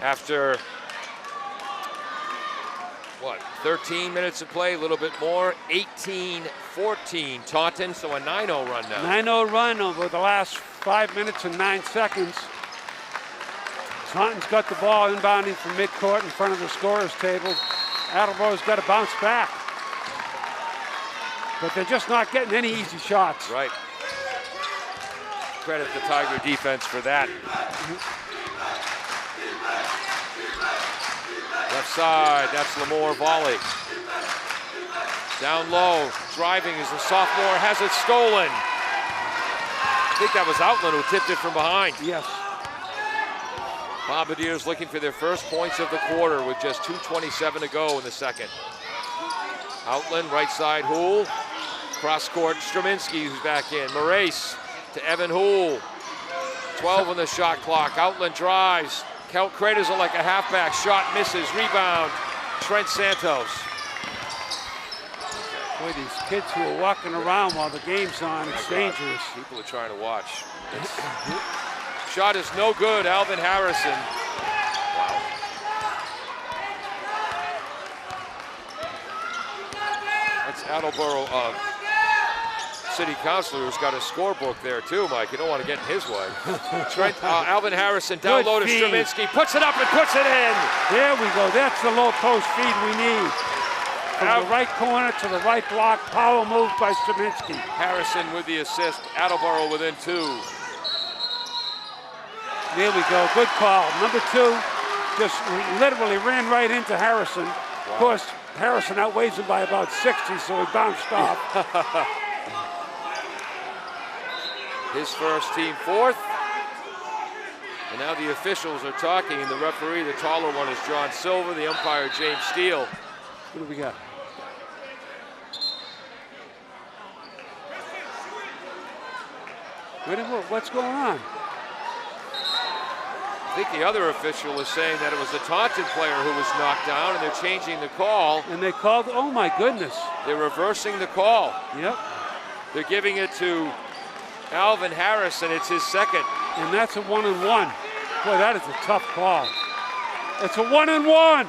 After, 13 minutes of play, a little bit more, 18-14 Taunton, so a 9-0 run now. 9-0 run over the last 5 minutes and 9 seconds. Taunton's got the ball inbounding from midcourt in front of the scorer's table. Attleboro's got to bounce back. But they're just not getting any easy shots. Right. Credit the Tiger defense for that. Left side, that's Lamore volley. Down low, driving as the sophomore has it stolen. I think that was Outland who tipped it from behind. Yes. Bombardiers looking for their first points of the quarter with just 2:27 to go in the second. Outland, right side, Houle. Cross court, Straminski who's back in. Morace to Evan Houle. 12 on the shot clock. Outland drives. Count Craters are like a halfback. Shot misses. Rebound. Trent Santos. Boy, these kids who are walking around while the game's on, it's dangerous. People are trying to watch. Shot is no good. Alvin Harrison. Wow. That's Attleboro City Councilor who's got a scorebook there too, Mike. You don't want to get in his way. Trent, Alvin Harrison down low to Straminski. Puts it up and puts it in. There we go. That's the low post feed we need. From the right corner to the right block. Power move by Straminski. Harrison with the assist. Attleboro within 2. There we go. Good call. Number 2 just literally ran right into Harrison. Wow. Of course, Harrison outweighs him by about 60, so he bounced off. His first, team 4th. And now the officials are talking, and the referee, the taller one, is John Silver, the umpire, James Steele. What do we got? What's going on? I think the other official is saying that it was the Taunton player who was knocked down, and they're changing the call. And they called, oh my goodness. They're reversing the call. Yep. They're giving it to Alvin Harrison. It's his second. And that's a 1-and-1. Boy, that is a tough call. It's a 1-and-1.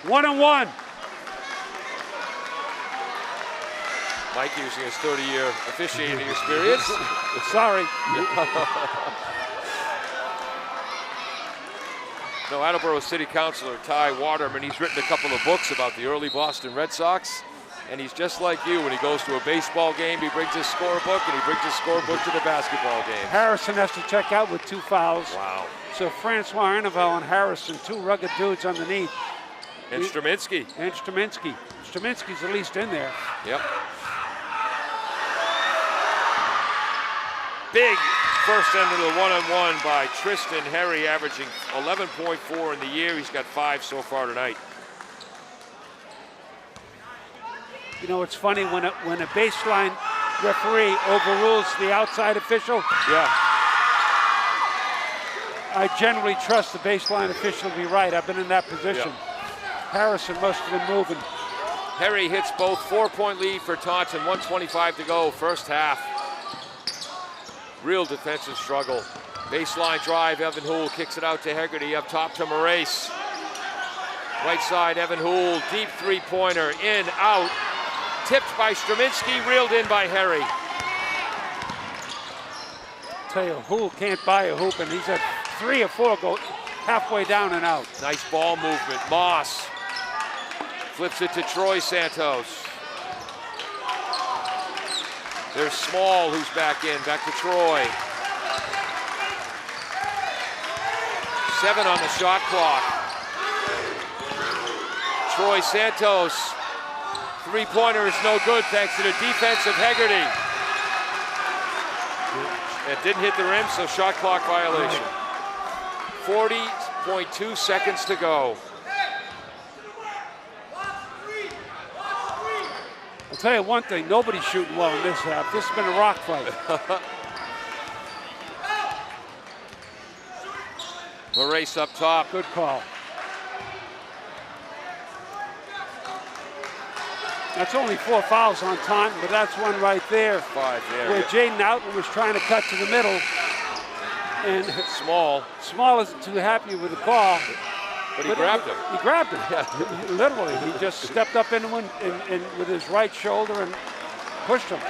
1-and-1. Mike using his 30-year officiating experience. Sorry. No, Attleboro City Councilor Ty Waterman, he's written a couple of books about the early Boston Red Sox, and he's just like you. When he goes to a baseball game, he brings his scorebook, and he brings his scorebook to the basketball game. Harrison has to check out with 2 fouls. Wow. So Francois Arneval and Harrison, 2 rugged dudes underneath. And Straminski. And Straminski. Straminski's at least in there. Yep. Big first end of the 1-on-1 by Tristan Harry, averaging 11.4 in the year. He's got 5 so far tonight. You know, it's funny when a baseline referee overrules the outside official. Yeah. I generally trust the baseline official to be right. I've been in that position. Yeah. Harrison must have been moving. Harry hits both. 4-point lead for Taunton. 1:25 to go, first half. Real defensive struggle. Baseline drive, Evan Houle kicks it out to Hegarty, up top to Morace. Right side, Evan Houle, deep 3-pointer, in, out. Tipped by Straminski, reeled in by Harry. Tell you, Houle can't buy a hoop, and he's had 3 or 4 go halfway down and out. Nice ball movement. Moss flips it to Troy Santos. There's Small who's back in, back to Troy. 7 on the shot clock. Troy Santos, 3-pointer is no good thanks to the defense of Hegarty. It didn't hit the rim, so shot clock violation. 40.2 seconds to go. I'll tell you one thing, nobody's shooting well in this half. This has been a rock fight. Morace up top. Good call. That's only 4 fouls on Taunton, but that's one right there. 5 there. Where Jaden Outland was trying to cut to the middle. And Small isn't too happy with the call. But he grabbed him. He grabbed him. Yeah. Literally, he just stepped up into him and with his right shoulder and pushed him.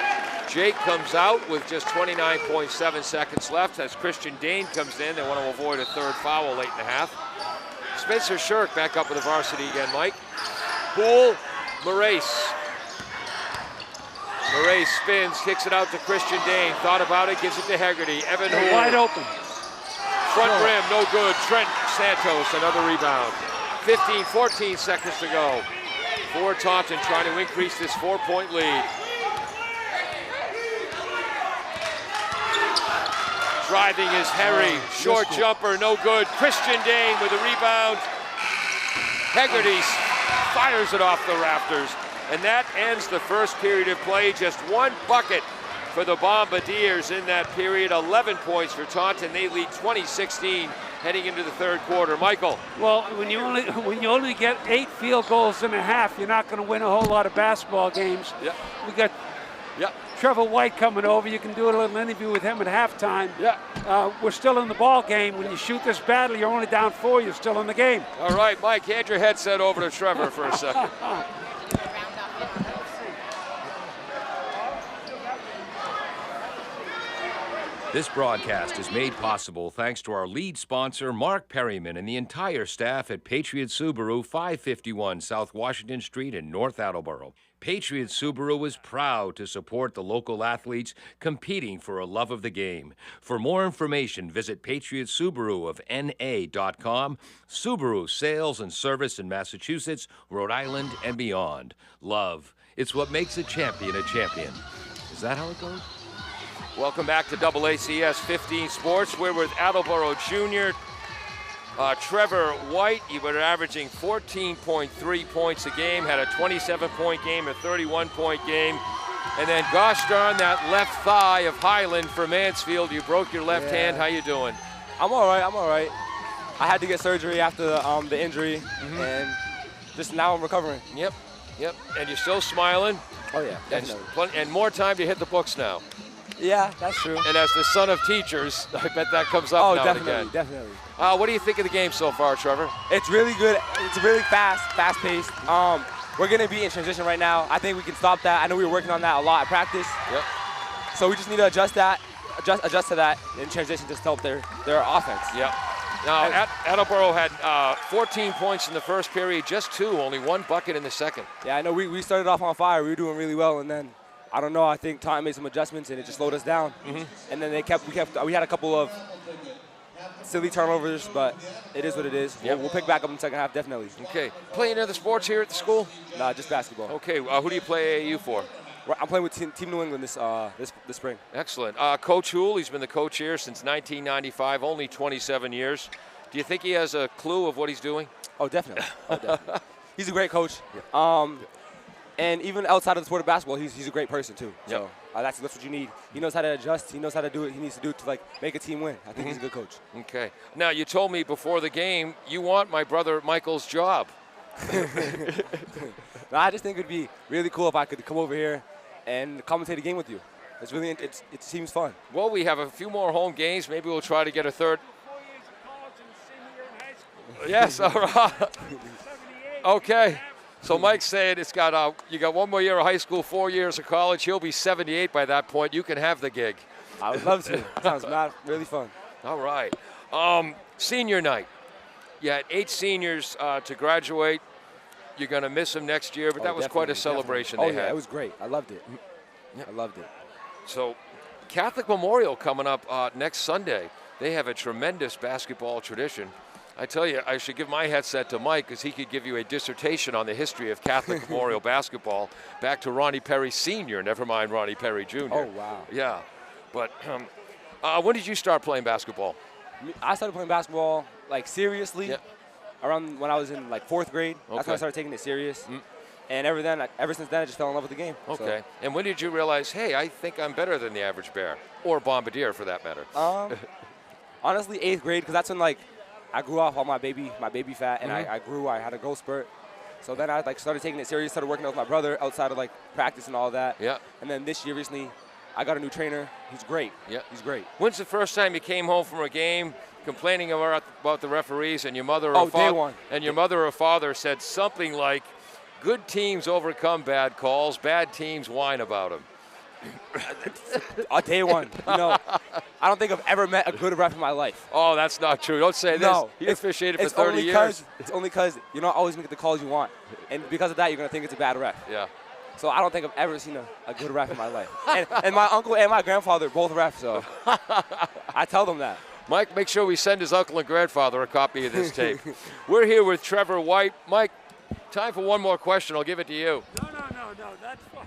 Jake comes out with just 29.7 seconds left as Christian Dane comes in. They want to avoid a 3rd foul late in the half. Spencer Shirk back up with the varsity again, Mike. Houle, Morace. Morace spins, kicks it out to Christian Dane. Thought about it, gives it to Hegarty. Evan Houle. Wide open. Front rim, no good. Trent Santos, another rebound. 14 seconds to go. For Taunton trying to increase this 4-point lead. Driving is Harry, short jumper, no good. Christian Dane with a rebound. Hegarty fires it off the rafters. And that ends the first period of play. Just one bucket for the Bombardiers in that period. 11 points for Taunton. They lead 20-16 heading into the third quarter. Michael. Well, when you only get 8 field goals and a half, you're not going to win a whole lot of basketball games. Yeah. We got Trevor White coming over. You can do a little interview with him at halftime. Yeah. We're still in the ball game. When you shoot this badly, you're only down 4. You're still in the game. All right, Mike, hand your headset over to Trevor for a second. This broadcast is made possible thanks to our lead sponsor, Mark Perryman, and the entire staff at Patriot Subaru, 551 South Washington Street in North Attleboro. Patriot Subaru is proud to support the local athletes competing for a love of the game. For more information, visit Patriot Subaru of NA.com. Subaru sales and service in Massachusetts, Rhode Island, and beyond. Love. It's what makes a champion a champion. Is that how it goes? Welcome back to AACS 15 Sports. We're with Attleboro Jr. Trevor White. He was averaging 14.3 points a game, had a 27-point game, a 31-point game. And then, gosh darn, that left thigh of Highland for Mansfield. You broke your left hand. How you doing? I'm all right. I had to get surgery after the injury, and just now I'm recovering. Yep. And you're still smiling. Oh, yeah, definitely. And more time to hit the books now. Yeah, that's true. And as the son of teachers, I bet that comes up now and again. Definitely. What do you think of the game so far, Trevor? It's really good. It's really fast-paced. We're going to be in transition right now. I think we can stop that. I know we were working on that a lot at practice. Yep. So we just need to adjust to that in transition just to help their offense. Yep. Now, Attleboro had 14 points in the first period, just 2, only 1 bucket in the second. Yeah, I know we started off on fire. We were doing really well, and then I don't know. I think Taunton made some adjustments, and it just slowed us down. And then we had a couple of silly turnovers, but it is what it is. Yep. We'll pick back up in the second half, definitely. Okay. Playing other sports here at the school? Nah, just basketball. Okay. Who do you play AAU for? I'm playing with Team New England this spring. Excellent. Coach Houle, he's been the coach here since 1995, only 27 years. Do you think he has a clue of what he's doing? Oh, definitely. He's a great coach. And even outside of the sport of basketball, he's a great person too. So that's what you need. He knows how to adjust. He knows how to do what he needs to do to make a team win. I think he's a good coach. Okay. Now you told me before the game you want my brother Michael's job. No, I just think it'd be really cool if I could come over here and commentate a game with you. It's really it seems fun. Well, we have a few more home games. Maybe we'll try to get a third. Yes. All right. Okay. So Mike's saying it's got you got 1 more year of high school, 4 years of college. He'll be 78 by that point. You can have the gig. I would love to. Sounds really fun. All right. Senior night. You had 8 seniors to graduate. You're going to miss them next year, but that was quite a celebration they had. It was great. I loved it. I loved it. So Catholic Memorial coming up next Sunday. They have a tremendous basketball tradition. I tell you, I should give my headset to Mike because he could give you a dissertation on the history of Catholic Memorial basketball back to Ronnie Perry Sr., never mind Ronnie Perry Jr. Oh, wow. Yeah. But when did you start playing basketball? I started playing basketball, seriously, around when I was in, 4th grade. That's when I started taking it serious. And ever since then, I just fell in love with the game. Okay. So. And when did you realize, hey, I think I'm better than the average Bear, or Bombardier for that matter? Honestly, 8th grade, because that's when, I grew off all my baby fat, and I grew. I had a growth spurt. So then I started taking it serious, started working out with my brother outside of practice and all that. Yeah. And then this year recently, I got a new trainer. He's great. Yeah. He's great. When's the first time you came home from a game complaining about the referees and your mother day one. And your mother or father said something like, good teams overcome bad calls, bad teams whine about them? Day one. I don't think I've ever met a good ref in my life. Oh, that's not true. Don't say this. No, He officiated for 30 years. It's only because you don't always make the calls you want. And because of that, you're going to think it's a bad ref. Yeah. So I don't think I've ever seen a good ref in my life. And my uncle and my grandfather both refs, so I tell them that. Mike, make sure we send his uncle and grandfather a copy of this tape. We're here with Trevor White. Mike, time for one more question. I'll give it to you. No, that's fine.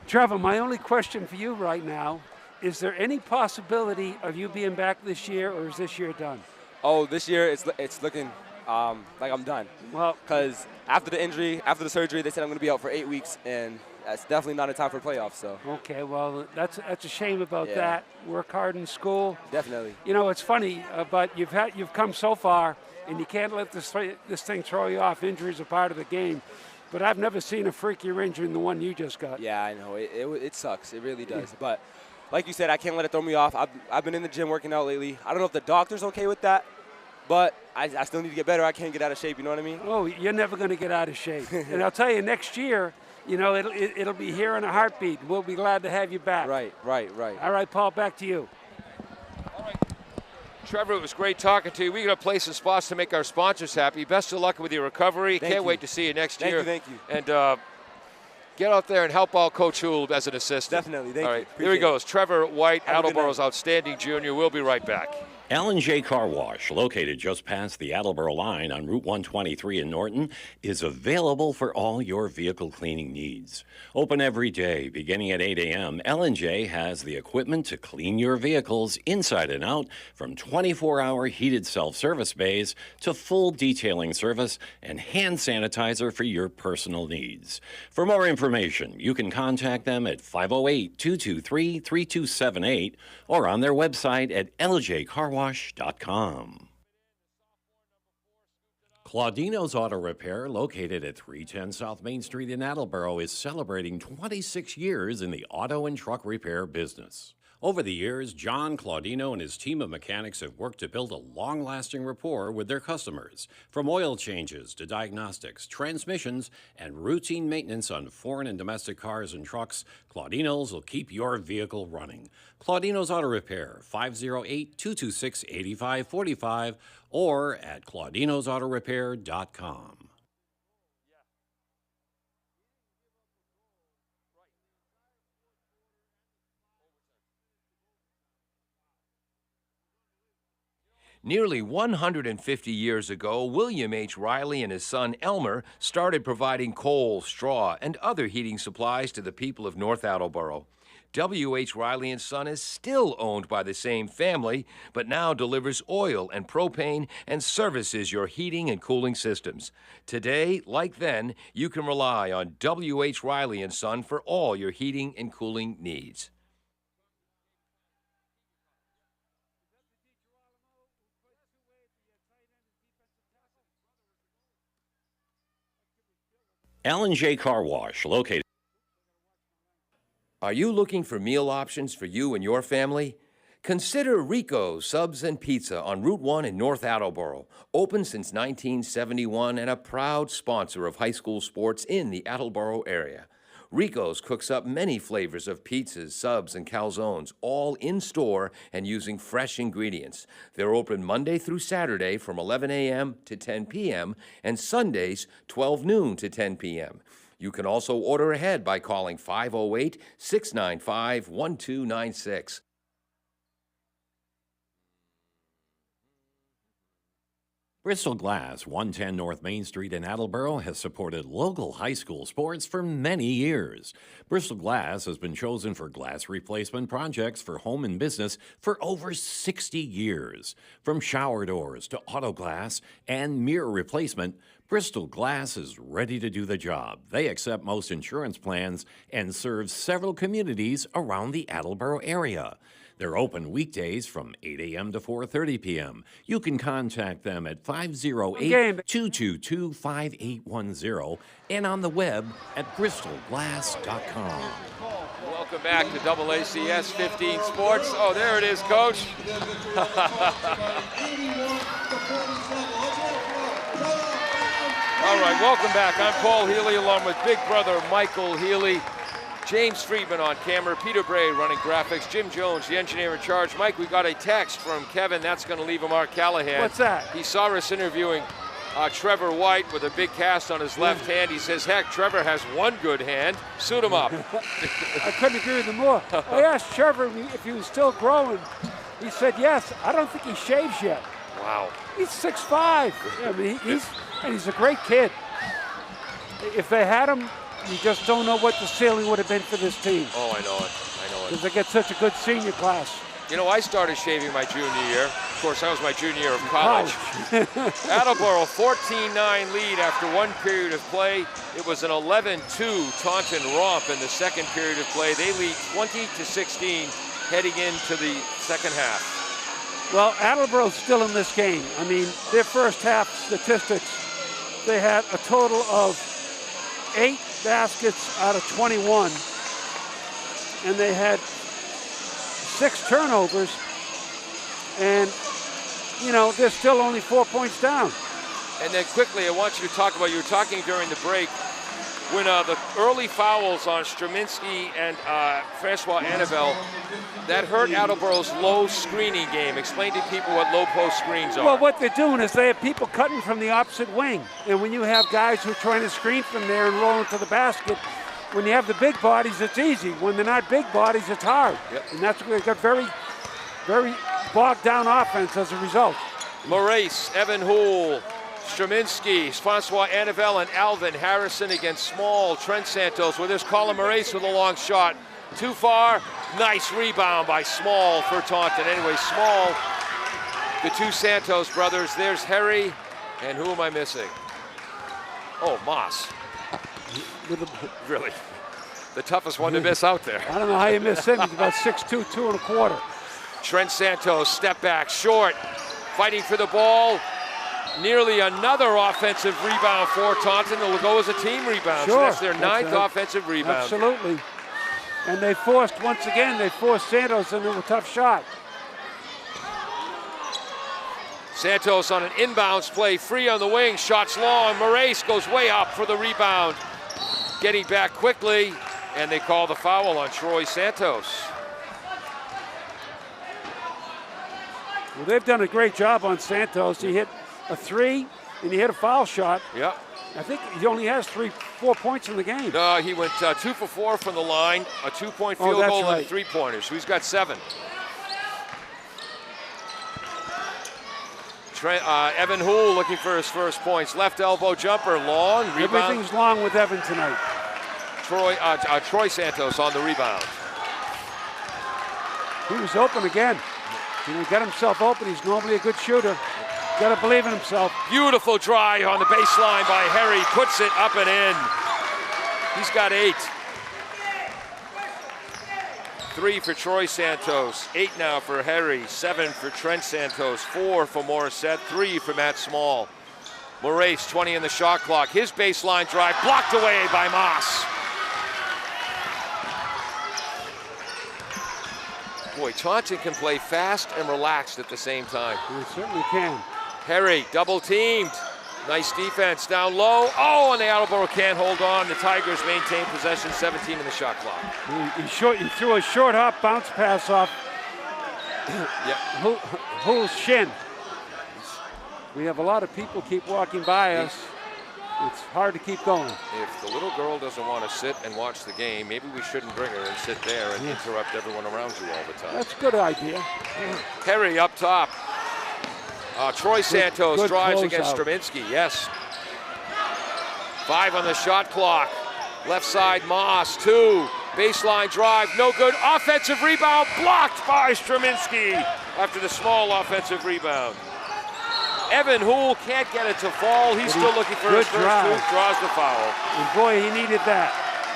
Trevor, my only question for you right now, is there any possibility of you being back this year, or is this year done? Oh, this year it's looking like I'm done. Well, because after the injury, after the surgery, they said I'm going to be out for 8 weeks, and that's definitely not a time for playoffs. So. Okay, well, that's a shame about Yeah. that. Work hard in school. Definitely. You know, it's funny, but you've come so far, and you can't let this thing throw you off. Injuries are part of the game, but I've never seen a freakier injury than the one you just got. Yeah, I know. It sucks. It really does. But like you said, I can't let it throw me off. I've been in the gym working out lately. I don't know if the doctor's okay with that, but I still need to get better. I can't get out of shape. You know what I mean? Oh, you're never going to get out of shape. And I'll tell you, next year, you know, it'll be here in a heartbeat. We'll be glad to have you back. Right. All right, Paul, back to you. Trevor, it was great talking to you. We're going to play some spots to make our sponsors happy. Best of luck with your recovery. Can't wait to see you next year. Thank you. And get out there and help out Coach Houle as an assistant. Definitely. Thank All you. right, here he goes. Trevor White, Have a good Attleboro's night. outstanding junior. We'll be right back. L&J Car Wash, located just past the Attleboro line on Route 123 in Norton, is available for all your vehicle cleaning needs. Open every day, beginning at 8 a.m., L&J has the equipment to clean your vehicles inside and out, from 24-hour heated self-service bays to full detailing service and hand sanitizer for your personal needs. For more information, you can contact them at 508-223-3278 or on their website at ljcarwash.com. Claudino's Auto Repair, located at 310 South Main Street in Attleboro, is celebrating 26 years in the auto and truck repair business. Over the years, John Claudino and his team of mechanics have worked to build a long-lasting rapport with their customers. From oil changes to diagnostics, transmissions, and routine maintenance on foreign and domestic cars and trucks, Claudino's will keep your vehicle running. Claudino's Auto Repair, 508-226-8545 or at claudinosautorepair.com. Nearly 150 years ago, William H. Riley and his son Elmer started providing coal, straw, and other heating supplies to the people of North Attleboro. W.H. Riley and Son is still owned by the same family, but now delivers oil and propane and services your heating and cooling systems. Today, like then, you can rely on W.H. Riley and Son for all your heating and cooling needs. L&J Car Wash, located. Are you looking for meal options for you and your family? Consider Rico's Subs and Pizza on Route 1 in North Attleboro. Open since 1971 and a proud sponsor of high school sports in the Attleboro area. Rico's cooks up many flavors of pizzas, subs, and calzones, all in-store and using fresh ingredients. They're open Monday through Saturday from 11 a.m. to 10 p.m. and Sundays 12 noon to 10 p.m. You can also order ahead by calling 508-695-1296. Bristol Glass, 110 North Main Street in Attleboro, has supported local high school sports for many years. Bristol Glass has been chosen for glass replacement projects for home and business for over 60 years. From shower doors to auto glass and mirror replacement, Bristol Glass is ready to do the job. They accept most insurance plans and serve several communities around the Attleboro area. They're open weekdays from 8 a.m. to 4:30 p.m. You can contact them at 508-222-5810 and on the web at bristolglass.com. Welcome back to AACS 15 Sports. Oh, there it is, Coach. All right, welcome back. I'm Paul Healy along with big brother Michael Healy. James Friedman on camera, Peter Bray running graphics, Jim Jones, the engineer in charge. Mike, we got a text from Kevin. That's going to leave Mark Callahan. What's that? He saw us interviewing Trevor White with a big cast on his left hand. He says, heck, Trevor has one good hand. Suit him up. I couldn't agree with him more. I asked Trevor if he was still growing, He said, yes, I don't think he shaves yet. Wow. He's 6'5". I mean, he's a great kid. If they had him, you just don't know what the ceiling would have been for this team. Oh, I know it. I know it. Because they get such a good senior class. You know, I started shaving my junior year. Of course, that was my junior year of college. Attleboro 14-9 lead after one period of play. It was an 11-2 Taunton romp in the second period of play. They lead 20-16 heading into the second half. Well, Attleboro's still in this game. I mean, their first half statistics, they had a total of 8 baskets out of 21. And they had 6 turnovers, and you know, they're still only 4 points down. And then quickly, I want you to talk about, you were talking during the break, when the early fouls on Straminski and Francois Annabelle, that hurt Attleboro's low screening game. Explain to people what low post screens are. Well, what they're doing is they have people cutting from the opposite wing, and when you have guys who are trying to screen from there and roll into the basket, when you have the big bodies, it's easy. When they're not big bodies, it's hard. Yep. And that's where they got very, very bogged down offense as a result. Moraes, Evan Houle, Straminski, Francois Annabelle, and Alvin Harrison against Small, Trent Santos with this Colin Moraes with a long shot. Too far, nice rebound by Small for Taunton. Anyway, Small, the 2 Santos brothers. There's Harry, and who am I missing? Oh, Moss. Really, the toughest one to miss out there. I don't know how you miss him. He's about 6'2", 2 1/4. Trent Santos, step back, short, fighting for the ball. Nearly another offensive rebound for Taunton. It'll go as a team rebound. Sure. So that's their 9th offensive rebound. Absolutely. And they forced Santos into a tough shot. Santos on an inbounds play, free on the wing, shots long. Moraes goes way up for the rebound. Getting back quickly, and they call the foul on Troy Santos. Well, they've done a great job on Santos. He hit a 3, and he hit a foul shot. Yep. I think he only has 4 points in the game. No, he went 2 for 4 from the line, a 2-point field goal right. and 3-pointers. So he's got 7. Evan Houle looking for his first points. Left elbow jumper, long rebound. Everything's long with Evan tonight. Troy Santos on the rebound. He was open again. He got himself open. He's normally a good shooter. Got to believe in himself. Beautiful drive on the baseline by Harry. Puts it up and in. He's got 8. 3 for Troy Santos, 8 now for Harry, 7 for Trent Santos, 4 for Morissette, 3 for Matt Small. Moraes, 20 in the shot clock. His baseline drive blocked away by Moss. Boy, Taunton can play fast and relaxed at the same time. He certainly can. Harry, double teamed. Nice defense down low. Oh, and the Attleboro can't hold on. The Tigers maintain possession, 17 in the shot clock. He threw a short hop bounce pass off Hull's shin. We have a lot of people keep walking by us. It's hard to keep going. If the little girl doesn't want to sit and watch the game, maybe we shouldn't bring her and sit there and interrupt everyone around you all the time. That's a good idea. Harry up top. Troy Santos good drives against closeout. Straminski, yes. 5 on the shot clock. Left side, Moss, 2. Baseline drive, no good. Offensive rebound blocked by Straminski after the Small offensive rebound. Evan Houle can't get it to fall. He's still looking for his first drive. 2, draws the foul. And boy, he needed that.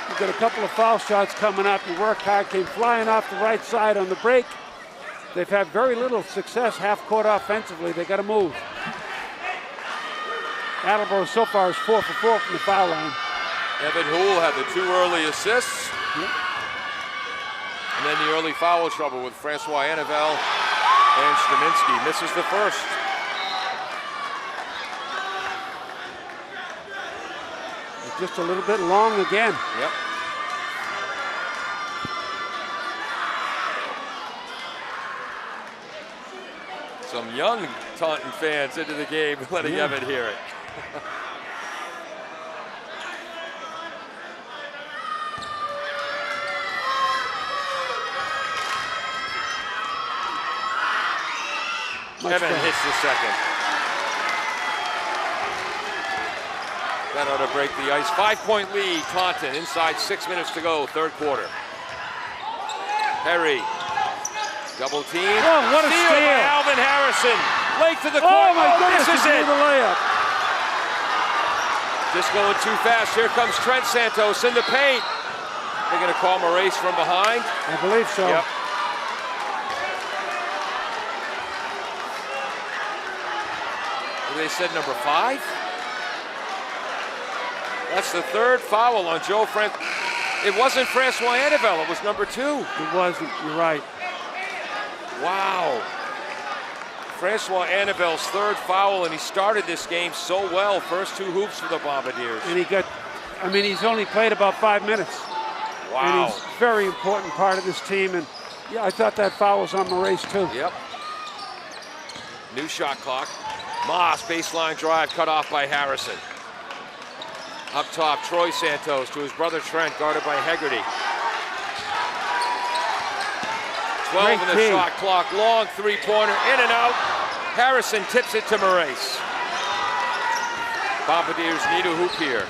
He's got a couple of foul shots coming up. He worked hard, came flying off the right side on the break. They've had very little success half-court offensively. They got to move. Attleboro so far is 4 for 4 from the foul line. Evan Houle had the 2 early assists. Yep. And then the early foul trouble with Francois Annabelle and Straminski. Misses the first. It's just a little bit long again. Yep. Some young Taunton fans into the game, letting Evan hear it. Much Evan better. hits the second. That ought to break the ice. 5-point lead, Taunton. Inside 6 minutes to go, third quarter. Harry, double team. Oh, what a steal! By Alvin Harrison. Length of the court. Oh my goodness, this is he it. blew the layup. Just going too fast. Here comes Trent Santos in the paint. They're going to call him a race from behind. I believe so. Yep. They said number 5. That's the third foul on Joe Frank. It wasn't Francois Annabelle, it was number 2. It wasn't, you're right. Wow. Francois Annabelle's third foul, and he started this game so well. First 2 hoops for the Bombardiers. And he's only played about 5 minutes. Wow. And he's a very important part of this team. And yeah, I thought that foul was on Maurice too. Yep. New shot clock. Moss, baseline drive, cut off by Harrison. Up top, Troy Santos to his brother Trent, guarded by Hegarty. 12 in the shot clock, long three-pointer, in and out. Harrison tips it to Maurice. Bombardiers need a hoop here.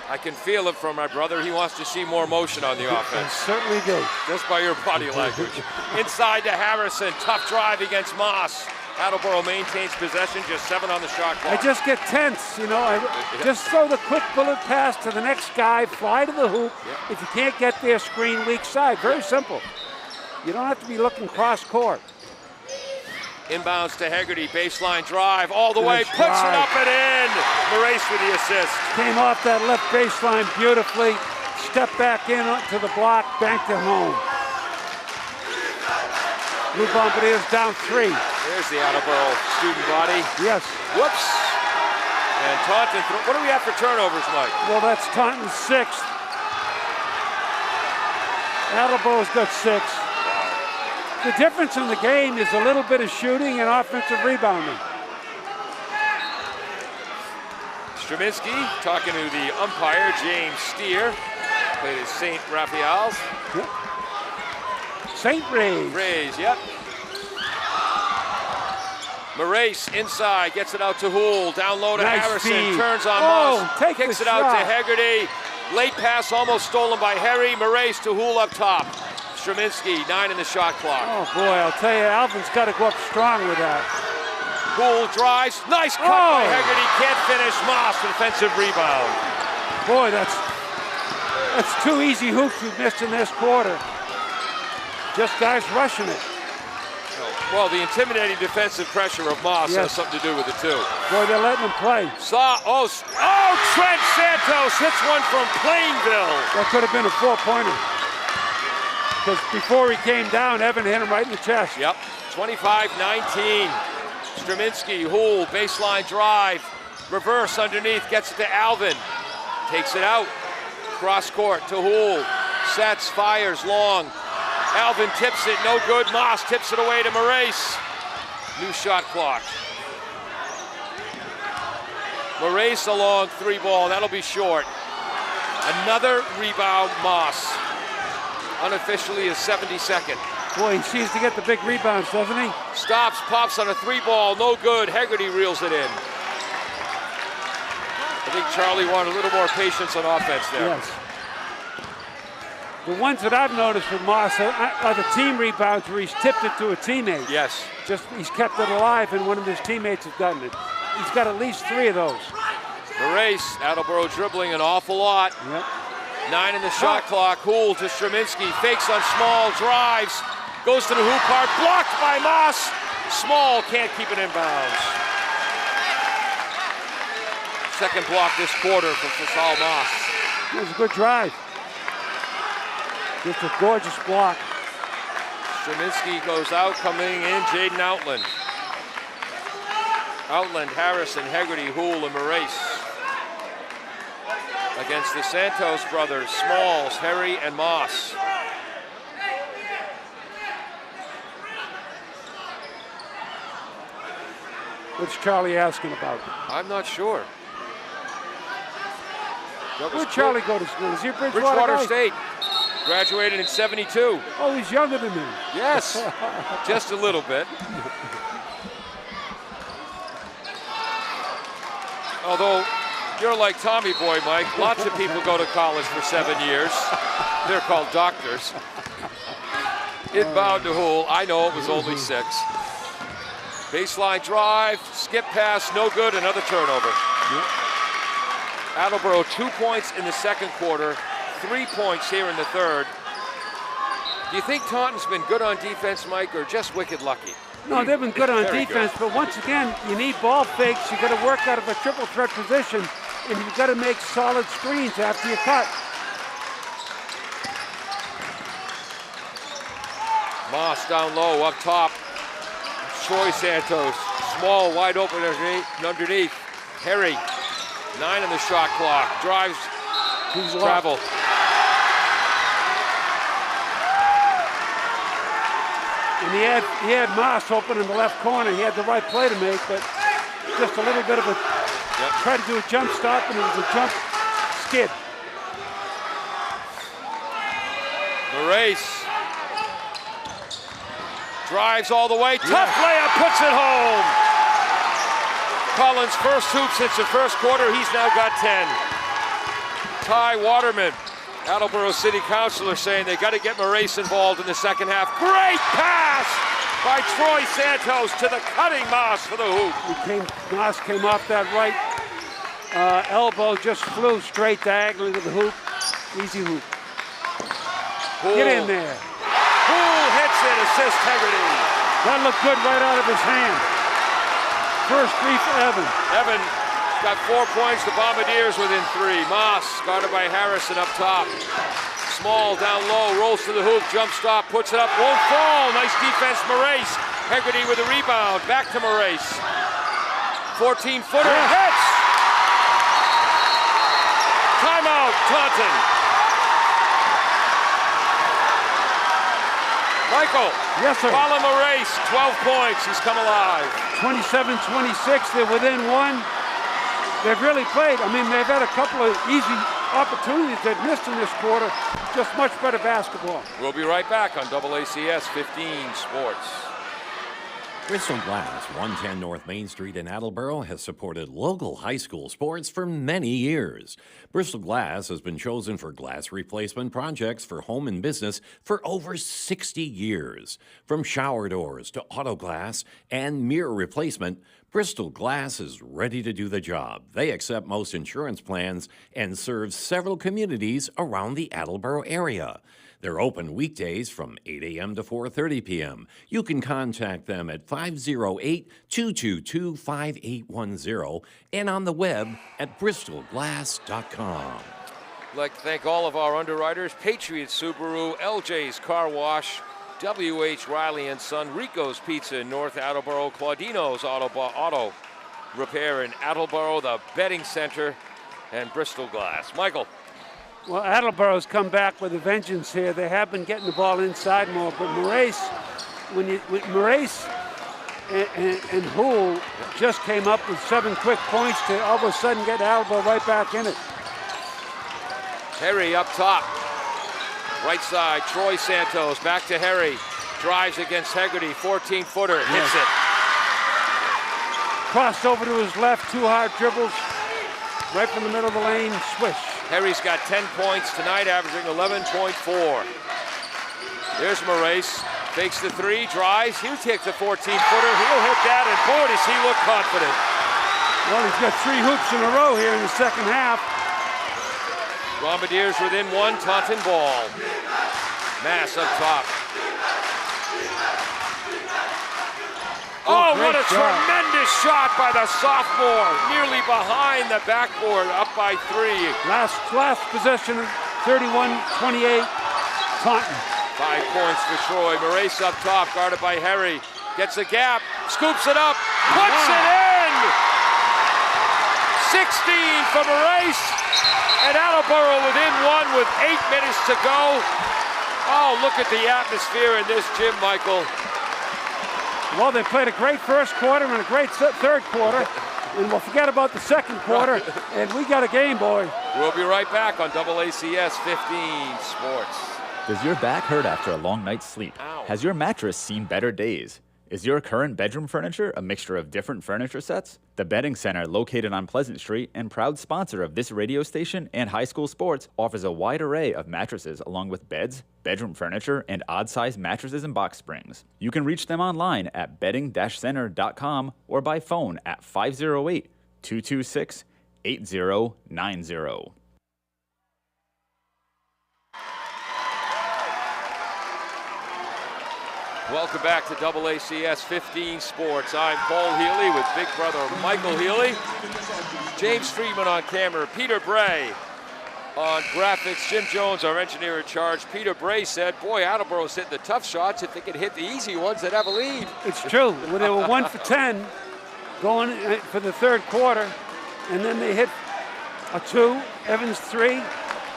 I can feel it from my brother. He wants to see more motion on the offense. I certainly do. Just by your body language. Inside to Harrison, tough drive against Moss. Attleboro maintains possession, just 7 on the shot clock. I just get tense, you know. I just throw the quick bullet pass to the next guy, fly to the hoop. If you can't get there, screen weak side. Very simple. You don't have to be looking cross court. Inbounds to Hegarty, baseline drive, all the way, Nice puts it drive. up and in. Maurice with the assist. Came off that left baseline beautifully, stepped back in to the block, banked it home. Blue Bombardiers down 3. There's the Attleboro student body. Yes. Whoops. And Taunton, what do we have for turnovers, Mike? Well, that's Taunton's 6th. Attleboro's got 6. The difference in the game is a little bit of shooting and offensive rebounding. Straminsky talking to the umpire, James Steer. Played at St. Raphael's. Yep. St. Ray's. Rays, yep. Maurice inside, gets it out to Houle. Down low to Nice Harrison, feed. turns on Oh, Moss. take Kicks the it out to shot. Hegarty. Late pass almost stolen by Harry. Maurice to Houle up top. Straminsky, 9 in the shot clock. Oh boy, I'll tell you, Alvin's got to go up strong with that. Houle drives, nice cut by Hegarty, can't finish. Moss, defensive rebound. Boy, that's 2 easy hoops we've missed in this quarter. Just guys rushing it. Well, the intimidating defensive pressure of Moss has something to do with it too. Boy, they're letting him play. Trent Santos hits one from Plainville. That could have been a 4-pointer. Because before he came down, Evan hit him right in the chest. Yep, 25-19. Straminsky, Houle, baseline drive. Reverse underneath, gets it to Alvin. Takes it out. Cross court to Houle. Sets, fires, long. Alvin tips it, no good. Moss tips it away to Maurice. New shot clock. Maurice a long 3-ball, that'll be short. Another rebound, Moss. Unofficially a 72nd. Boy, he seems to get the big rebounds, doesn't he? Stops, pops on a 3-ball, no good. Hegarty reels it in. I think Charlie wanted a little more patience on offense there. Yes. The ones that I've noticed with Moss are the team rebounds where he's tipped it to a teammate. Yes. Just he's kept it alive and one of his teammates has gotten it. He's got at least 3 of those. Maurice, Attleboro dribbling an awful lot. Yep. 9 in the shot clock. Houle to Straminsky, fakes on Small, drives, goes to the hoop part, blocked by Moss. Small can't keep it in bounds. Second block this quarter for Fasal Moss. It was a good drive. Just a gorgeous block. Straminsky goes out, coming in, Jaden Outland. Outland, Harrison, Hegarty, Houle, and Maurice. Against the Santos brothers, Smalls, Harry, and Moss. What's Charlie asking about? I'm not sure. Where'd Charlie go to school? Is he a Bridgewater Bridgewater guy? State. Graduated in 72. Oh, he's younger than me. Yes, just a little bit. Although you're like Tommy Boy, Mike. Lots of people go to college for 7 years. They're called doctors. Inbound to Hool. I know it was only 6. Baseline drive, skip pass, no good, another turnover. Attleboro 2 points in the second quarter, 3 points here in the third. Do you think Taunton's been good on defense, Mike, or just wicked lucky? No, they've been good on Very defense, but once again, you need ball fakes. You got to work out of a triple threat position, and you've got to make solid screens after you cut. Moss down low, up top. Troy Santos, small, wide open underneath. Harry, 9 on the shot clock. Drives, He's travel. And he had Moss open in the left corner. He had the right play to make, but just a little bit of a try to do a jump stop, and it was a jump skid. Moraes drives all the way. Tough layup, puts it home. Collins' first hoop since the first quarter. He's now got 10. Ty Waterman, Attleboro City Councilor, saying they got to get Moraes involved in the second half. Great pass by Troy Santos to the cutting Moss for the hoop. Moss came off that right elbow, just flew straight diagonally to the hoop. Easy hoop. Poole. Get in there. Poole hits it, assist Hegarty. That looked good right out of his hand. First 3 for Evan. Evan got 4 points. The Bombardiers within 3. Moss guarded by Harrison up top. Small down low, rolls to the hoop, jump stop, puts it up, won't fall. Nice defense, Moraes. Hegarty with a rebound. Back to Moraes. 14-footer hits. Timeout, Taunton. Michael. Yes, sir. Colin Moraes, 12 points. He's come alive. 27-26. They're within 1. They've really played. I mean, they've had a couple of easy opportunities they've missed in this quarter. Just much better basketball. We'll be right back on AACS 15 Sports. Bristol Glass, 110 North Main Street in Attleboro, has supported local high school sports for many years. Bristol Glass has been chosen for glass replacement projects for home and business for over 60 years. From shower doors to auto glass and mirror replacement, Bristol Glass is ready to do the job. They accept most insurance plans and serve several communities around the Attleboro area. They're open weekdays from 8 a.m. to 4:30 p.m. You can contact them at 508-222-5810 and on the web at bristolglass.com. I'd like to thank all of our underwriters, Patriot Subaru, LJ's Car Wash, W.H. Riley & Son, Rico's Pizza in North Attleboro, Claudino's Auto Repair in Attleboro, the Betting Center, and Bristol Glass. Michael. Well, Attleboro's come back with a vengeance here. They have been getting the ball inside more, but Moraes, Moraes and Hool just came up with 7 quick points to all of a sudden get Attleboro right back in it. Harry up top. Right side, Troy Santos back to Harry. Drives against Hegarty, 14-footer, hits it. Crossed over to his left, 2 hard dribbles. Right from the middle of the lane, swish. Harry's got 10 points tonight, averaging 11.4. There's Moraes, fakes the 3, drives. He'll take the 14-footer. He'll hit that, and boy, does he look confident. Well, he's got 3 hoops in a row here in the second half. Bombardiers within 1, Taunton ball. Mass up top. Oh, what a tremendous shot by the sophomore. Nearly behind the backboard, up by 3. Last possession, 31-28, Taunton. 5 points for Troy. Moraes up top, guarded by Harry. Gets a gap, scoops it up, puts it in! 16 for Moraes. And Attleboro within 1 with 8 minutes to go. Oh, look at the atmosphere in this gym, Michael. Well, they played a great first quarter and a great third quarter. And we'll forget about the second quarter. And we got a game, boy. We'll be right back on AACS 15 Sports. Does your back hurt after a long night's sleep? Ow. Has your mattress seen better days? Is your current bedroom furniture a mixture of different furniture sets? The Bedding Center, located on Pleasant Street and proud sponsor of this radio station and high school sports, offers a wide array of mattresses along with beds, bedroom furniture, and odd-sized mattresses and box springs. You can reach them online at bedding-center.com or by phone at 508-226-8090. Welcome back to AACS 15 Sports. I'm Paul Healy with big brother Michael Healy. James Friedman on camera, Peter Bray on graphics, Jim Jones, our engineer in charge. Peter Bray said, boy, Attleboro's hitting the tough shots. If they could hit the easy ones, they'd have a lead. It's true. Well, they were 1 for 10 going for the third quarter, and then they hit a 2, Evans 3,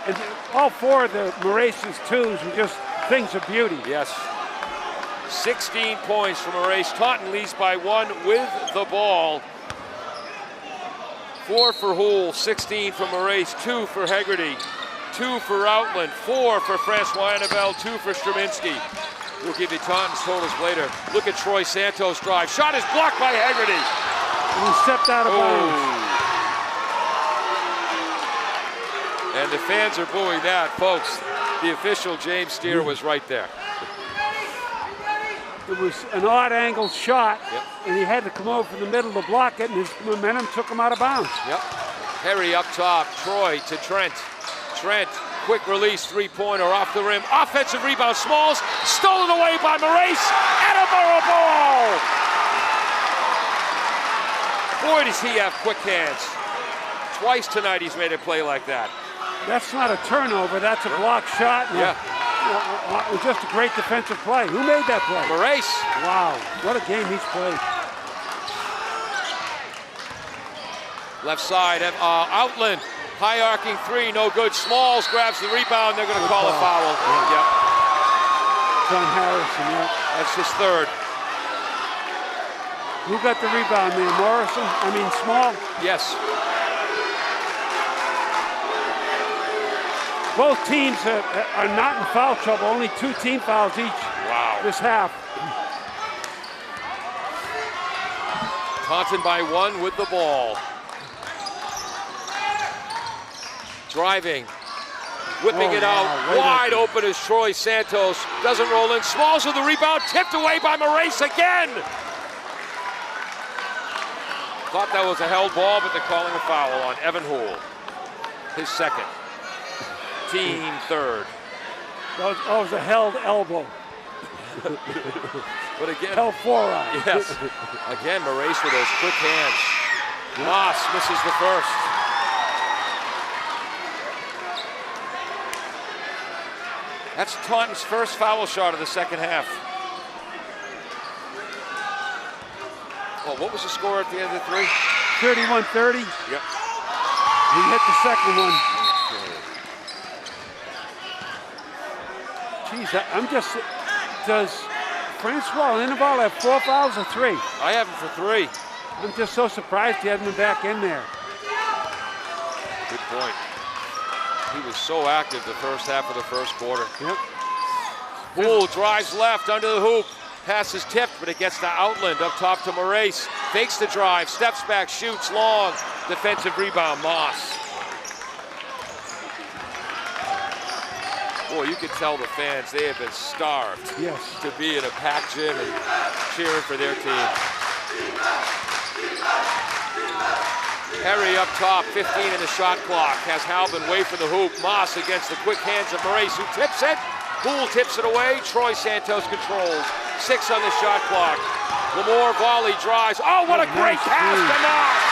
and all 4 of the Morace's 2s were just things of beauty. Yes. 16 points from a race. Taunton leads by 1 with the ball. 4 for Houle, 16 from a race, 2 for Hegarty, 2 for Outland, 4 for Francois Annabelle, 2 for Straminski. We'll give you Taunton's totals later. Look at Troy Santos' drive. Shot is blocked by Hegarty. And he stepped out of bounds. And the fans are booing that, folks. The official, James Steer, was right there. It was an odd angle shot, Yep. and he had to come over from the middle to block it, and his momentum took him out of bounds. Yep. Harry up top, Troy to Trent. Trent, quick release, three-pointer off the rim. Offensive rebound, Smalls, stolen away by Morace. Attleboro ball! Boy, does he have quick hands. Twice tonight he's made a play like that. That's not a turnover, that's a block shot. Yeah. It was just a great defensive play. Who made that play? Morace. Wow, what a game he's played. Left side, Outland, high arcing 3, no good. Smalls grabs the rebound, they're going to call a foul. Yep. John Harrison, yeah. That's his third. Who got the rebound there, Small? Yes. Both teams are not in foul trouble, only 2 team fouls each. Wow. This half. Taunton by 1 with the ball. Driving, whipping it out, wide open is Troy Santos. Doesn't roll in, Smalls with the rebound, tipped away by Morace again. Thought that was a held ball, but they're calling a foul on Evan Houle. His second. Team third. That was a held elbow. But again, held forearm. Yes. Again, Morace with those quick hands. Moss misses the first. That's Taunton's first foul shot of the second half. Oh, what was the score at the end of the 3? 31-30. Yep. He hit the second one. Geez, does Francois Linneval have 4 fouls or 3? I have him for 3. I'm just so surprised he hasn't been back in there. Good point. He was so active the first half of the first quarter. Yep. Houle drives left under the hoop. Pass is tipped, but it gets to Outland, up top to Morace. Fakes the drive, steps back, shoots long. Defensive rebound, Moss. Boy, you can tell the fans, they have been starved to be in a packed gym and cheering for their team. Harry up top, 15 in the shot clock. Has Halvin wait for the hoop. Moss against the quick hands of Morace, who tips it. Houle tips it away. Troy Santos controls. 6 on the shot clock. Lamore volley drives. Oh, what a great pass to Moss!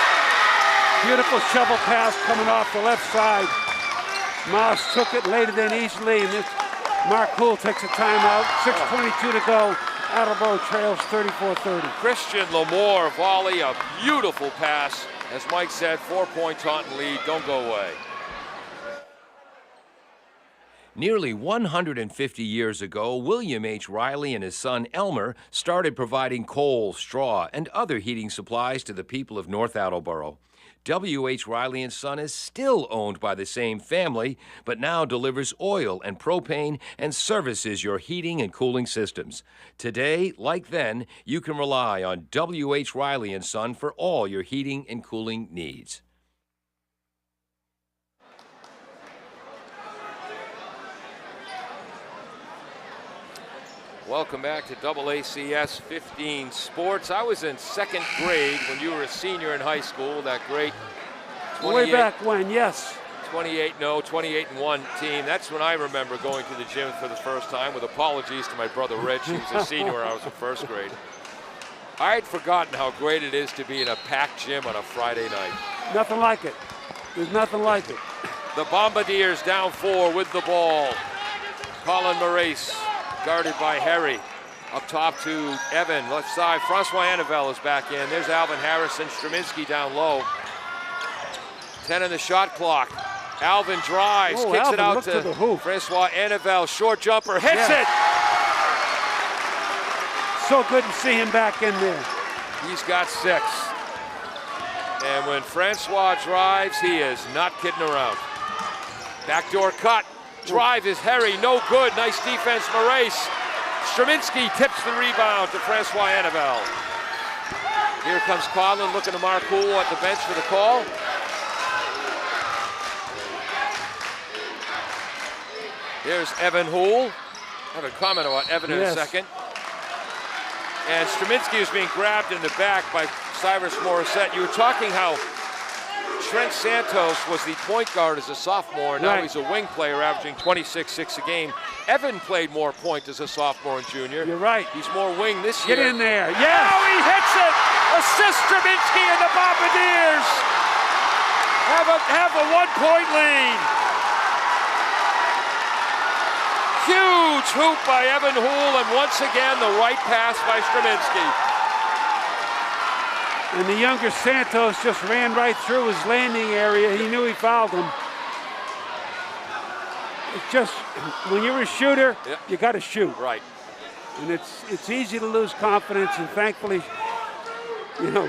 Beautiful shovel pass coming off the left side. Moss took it, laid it in easily, and this Mark Houle takes a timeout. 6:22 to go. Attleboro trails 34-30. Christian Lamore volley, a beautiful pass. As Mike said, 4-point Taunton lead. Don't go away. Nearly 150 years ago, William H. Riley and his son Elmer started providing coal, straw, and other heating supplies to the people of North Attleboro. W.H. Riley & Son is still owned by the same family, but now delivers oil and propane and services your heating and cooling systems. Today, like then, you can rely on W.H. Riley & Son for all your heating and cooling needs. Welcome back to AACS 15 Sports. I was in second grade when you were a senior in high school, that great Way back when, yes. 28-1 team. That's when I remember going to the gym for the first time, with apologies to my brother Rich, who was a senior when I was in first grade. I had forgotten how great it is to be in a packed gym on a Friday night. Nothing like it. There's nothing like it. The Bombardiers down 4 with the ball. Colin Morace guarded by Harry. Up top to Evan, left side. Francois Annabelle is back in. There's Alvin Harrison. Straminsky down low. 10 on the shot clock. Alvin drives, kicks Alvin it out to the hoop. Francois Annabelle. Short jumper, hits it. So good to see him back in there. He's got 6. And when Francois drives, he is not kidding around. Backdoor cut. Drive is Harry, no good. Nice defense, Morace. Straminsky tips the rebound to Francois Annabelle. Here comes Conlon looking to Mark Houle at the bench for the call. Here's Evan Houle. I have a comment about Evan in a second. And Straminsky is being grabbed in the back by Cyrus Morissette. You were talking how Trent Santos was the point guard as a sophomore, and now he's a wing player averaging 26-6 a game. Evan played more point as a sophomore and junior. You're right. He's more wing this year. Get in there. Yeah. Oh, he hits it! Assist Straminsky and the Bombardiers have a 1-point lead. Huge hoop by Evan Houle, and once again the right pass by Straminsky. And the younger Santos just ran right through his landing area. He knew he fouled him. It's just, when you're a shooter, you got to shoot. Right. And it's easy to lose confidence, and thankfully, you know,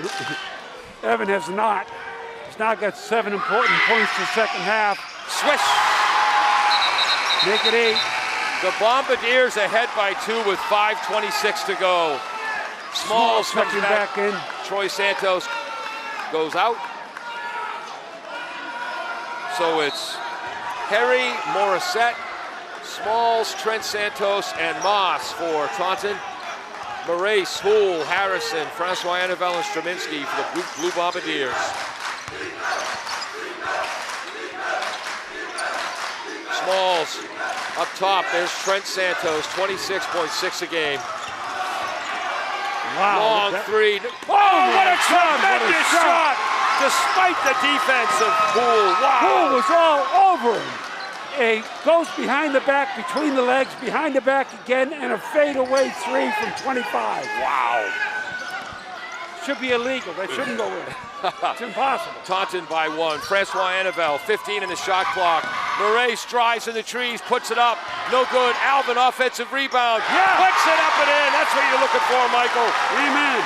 Evan has not. He's now got 7 important points in the second half. Swish! Make it 8. The Bombardiers ahead by 2 with 5:26 to go. Smalls comes back in. Troy Santos goes out. So it's Harry, Morissette, Smalls, Trent Santos, and Moss for Taunton. Morace, Houle, Harrison, Francois Annabelle, and Straminsky for the Blue Bombardiers. Smalls up top. There's Trent Santos, 26.6 a game. Wow. Long 3. Oh, what a tremendous shot! Despite the defense of Houle. Wow. Houle was all over him. He goes behind the back, between the legs, behind the back again, and a fadeaway 3 from 25. Wow. Should be illegal. That shouldn't go in. It's impossible. Taunton by 1. Francois Annabelle, 15 in the shot clock. Morace drives in the trees, puts it up. No good. Alvin, offensive rebound. Yeah. Puts it up and in. That's what you're looking for, Michael. Amen.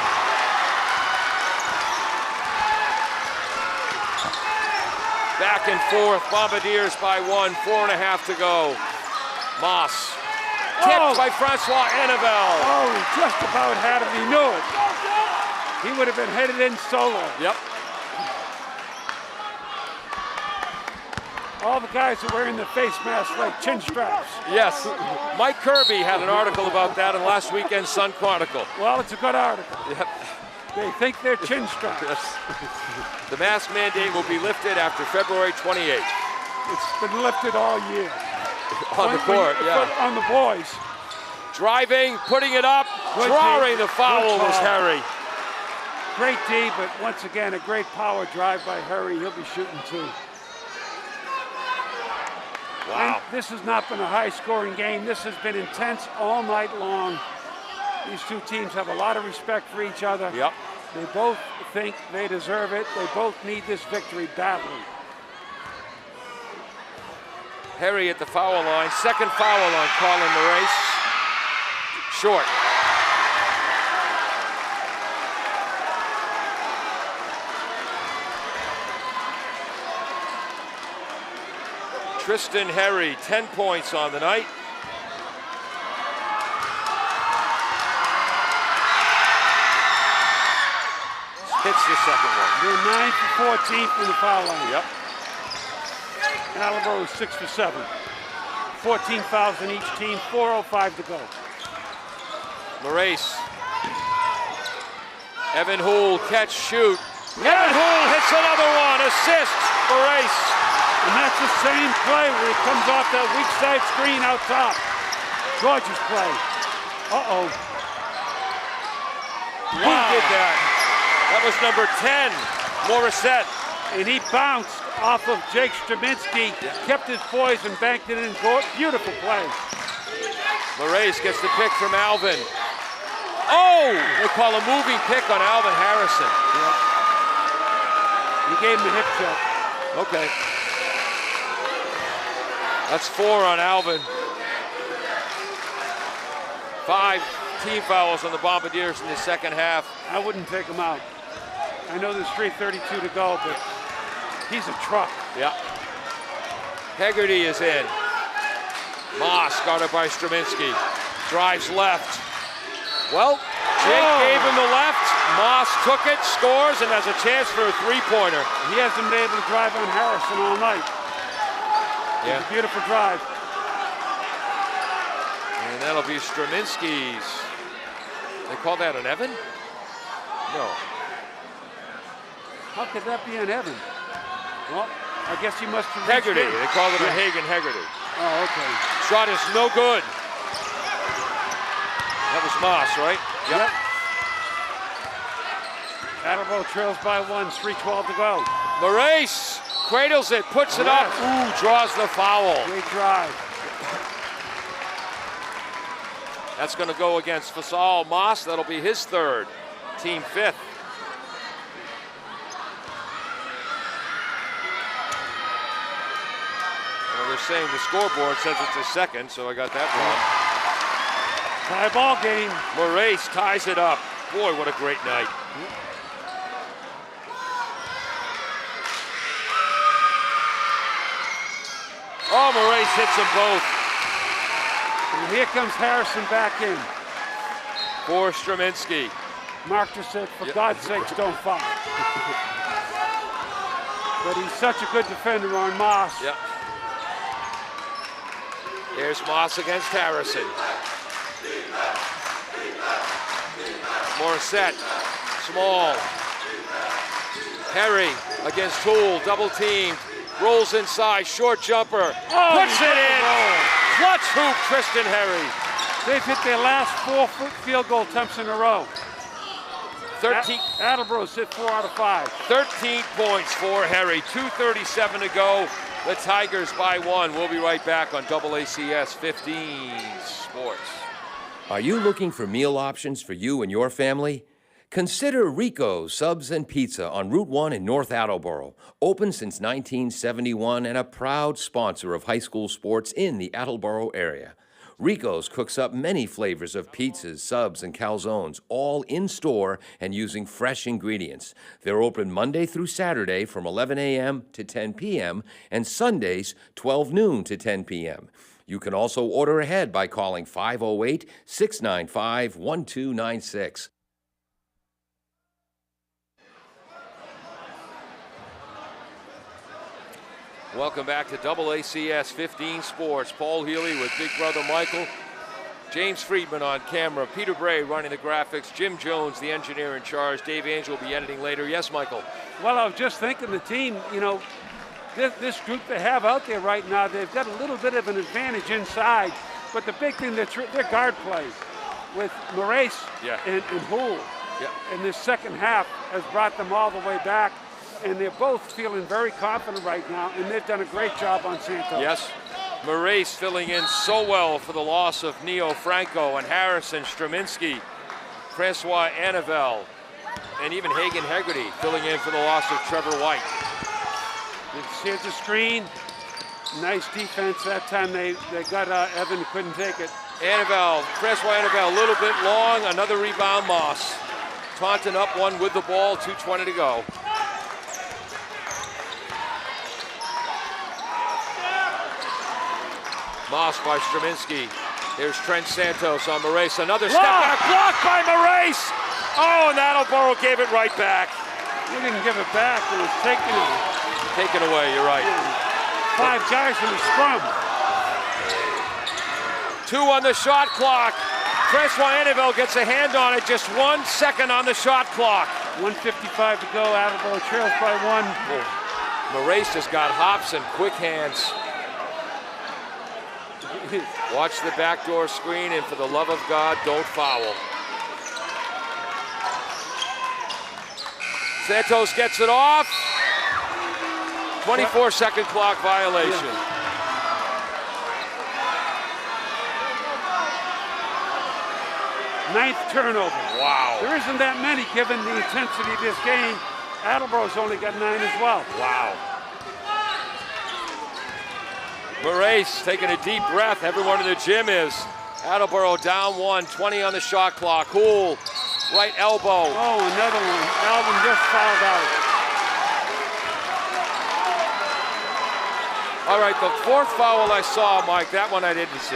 Back and forth. Bombardiers by 1. 4.5 to go. Moss. Tipped by Francois Annabelle. Oh, he just about had him. He knew it. He would have been headed in solo. Yep. All the guys are wearing the face masks like chin straps. Yes. Mike Kirby had an article about that in last weekend's Sun Chronicle. Well, it's a good article. Yep. They think they're chin straps. Yes. The mask mandate will be lifted after February 28th. It's been lifted all year. On the court, yeah. On the boys. Driving, putting it up, drawing the foul was Harry. Great D, but once again, a great power drive by Harry. He'll be shooting 2. Wow. And this has not been a high-scoring game. This has been intense all night long. These two teams have a lot of respect for each other. Yep. They both think they deserve it. They both need this victory badly. Harry at the foul line. Second foul on Colin Morace. Short. Tristan Harry, 10 points on the night. Hits the second one. They're 9 for 14 from the foul line. Yep. Attleboro is 6 for 7. 14 fouls in each team, 4:05 to go. Morace. Evan Houle, catch, shoot. Evan Houle hits another one, assist, Morace. And that's the same play where he comes off that weak side screen out top. George's play. Uh-oh. Who did that? That was number 10, Morissette. And he bounced off of Jake Straminsky, kept his poise and banked it in. Beautiful play. Morace gets the pick from Alvin. Oh, they call a moving pick on Alvin Harrison. Yep. He gave him a hip check. Okay. That's 4 on Alvin. 5 team fouls on the Bombardiers in the second half. I wouldn't take him out. I know there's 3:32 to go, but he's a truck. Yeah. Hegarty is in. Moss guarded by Straminsky. Drives left. Well, Jake gave him the left. Moss took it, scores, and has a chance for a three-pointer. He hasn't been able to drive on Harrison all night. Yeah. It's a beautiful drive. And that'll be Straminsky's. They call that an Evan? No. How could that be an Evan? Well, I guess he must have reached Hegarty. in. They call it a Hagen Hegarty. Oh, okay. Shot is no good. That was Moss, right? Yep. Attleboro trails by 1, 3:12 to go. Morace cradles it, puts it up. Ooh, draws the foul. Great drive. That's going to go against Fasal Moss. That'll be his third, team 5th. Well, they're saying the scoreboard says it's his second, so I got that wrong. Tie ball game. Morace ties it up. Boy, what a great night. Oh, Morace hits them both. And here comes Harrison back in. For Straminsky. Mark just said, for God's sakes, don't foul. But he's such a good defender on Moss. Yep. Here's Moss against Harrison. Morissette, Small. Harry against Toole, double teamed. Rolls inside, short jumper. Oh, puts it in. Clutch hoop, Tristan Harry. They've hit their last 4 field goal attempts in a row. 13. Attleboro's hit 4 out of 5. 13 points for Harry. 2:37 to go. The Tigers by 1. We'll be right back on AACS 15 Sports. Are you looking for meal options for you and your family? Consider Rico's Subs and Pizza on Route 1 in North Attleboro. Open since 1971 and a proud sponsor of high school sports in the Attleboro area. Rico's cooks up many flavors of pizzas, subs, and calzones, all in-store and using fresh ingredients. They're open Monday through Saturday from 11 a.m. to 10 p.m. and Sundays 12 noon to 10 p.m. You can also order ahead by calling 508-695-1296. Welcome back to AACS 15 Sports. Paul Healy with Big Brother Michael. James Friedman on camera. Peter Bray running the graphics. Jim Jones, the engineer in charge. Dave Angel will be editing later. Yes, Michael? Well, I was just thinking the team, you know, this group they have out there right now, they've got a little bit of an advantage inside. But the big thing, their guard play with Morace and Houle in this second half has brought them all the way back. And they're both feeling very confident right now, and they've done a great job on Santos. Yes. Morace filling in so well for the loss of Neo Franco and Harrison, Straminsky, Francois Anivel, and even Hagen Hegarty filling in for the loss of Trevor White. Here's the screen. Nice defense. That time they got Evan, couldn't take it. Anivel, Francois Anivel, a little bit long. Another rebound, Moss. Taunton up one with the ball, 2:20 to go. Moss by Straminsky. Here's Trent Santos on Moraes. Another step back block by Moraes. Oh, and Attleboro gave it right back. We didn't give it back. It was Taken away, you're right. 5 guys in the scrum. 2 on the shot clock. Francois Anneville gets a hand on it. Just 1 second on the shot clock. 1:55 to go. Attleboro trails by 1. Moraes has got hops and quick hands. Watch the backdoor screen, and for the love of God, don't foul. Santos gets it off. 24-second clock violation. Ninth turnover. Wow. There isn't that many given the intensity of this game. Attleboro's only got 9 as well. Wow. Moraes taking a deep breath. Everyone in the gym is. Attleboro down 1, 20 on the shot clock. Hool, right elbow. Oh, another one. Alvin just fouled out. All right, the 4th foul I saw, Mike, that one I didn't see.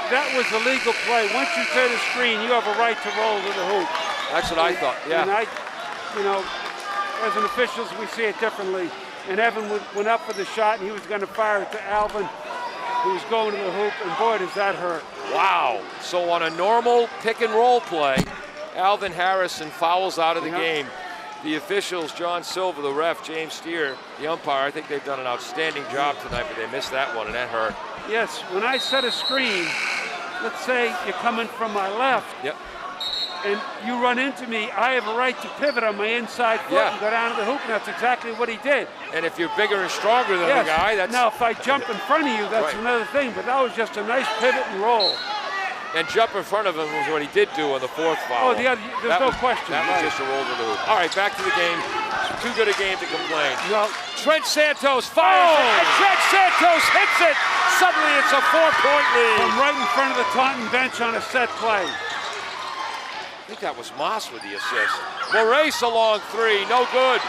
That was a legal play. Once you clear the screen, you have a right to roll to the hoop. That's what I thought, yeah. And as an officials, we see it differently. And Evan went up for the shot, and he was going to fire it to Alvin, who was going to the hoop, and boy, does that hurt. Wow. So on a normal pick and roll play, Alvin Harrison fouls out of the game. The officials, John Silva, the ref, James Steer, the umpire, I think they've done an outstanding job tonight, but they missed that one, and that hurt. Yes, when I set a screen, let's say you're coming from my left, and you run into me, I have a right to pivot on my inside foot and go down to the hoop, and that's exactly what he did. And if you're bigger and stronger than the guy, that's... Now, if I jump in front of you, that's another thing, but that was just a nice pivot and roll. And jump in front of him was what he did do on the 4th foul. Oh, there's no question. That was just a roll to the hoop. All right, back to the game. Too good a game to complain. Trent Santos fires it, and Trent Santos hits it. Suddenly it's a 4-point lead. From right in front of the Taunton bench on a set play. I think that was Moss with the assist. Moraes a long 3, no good.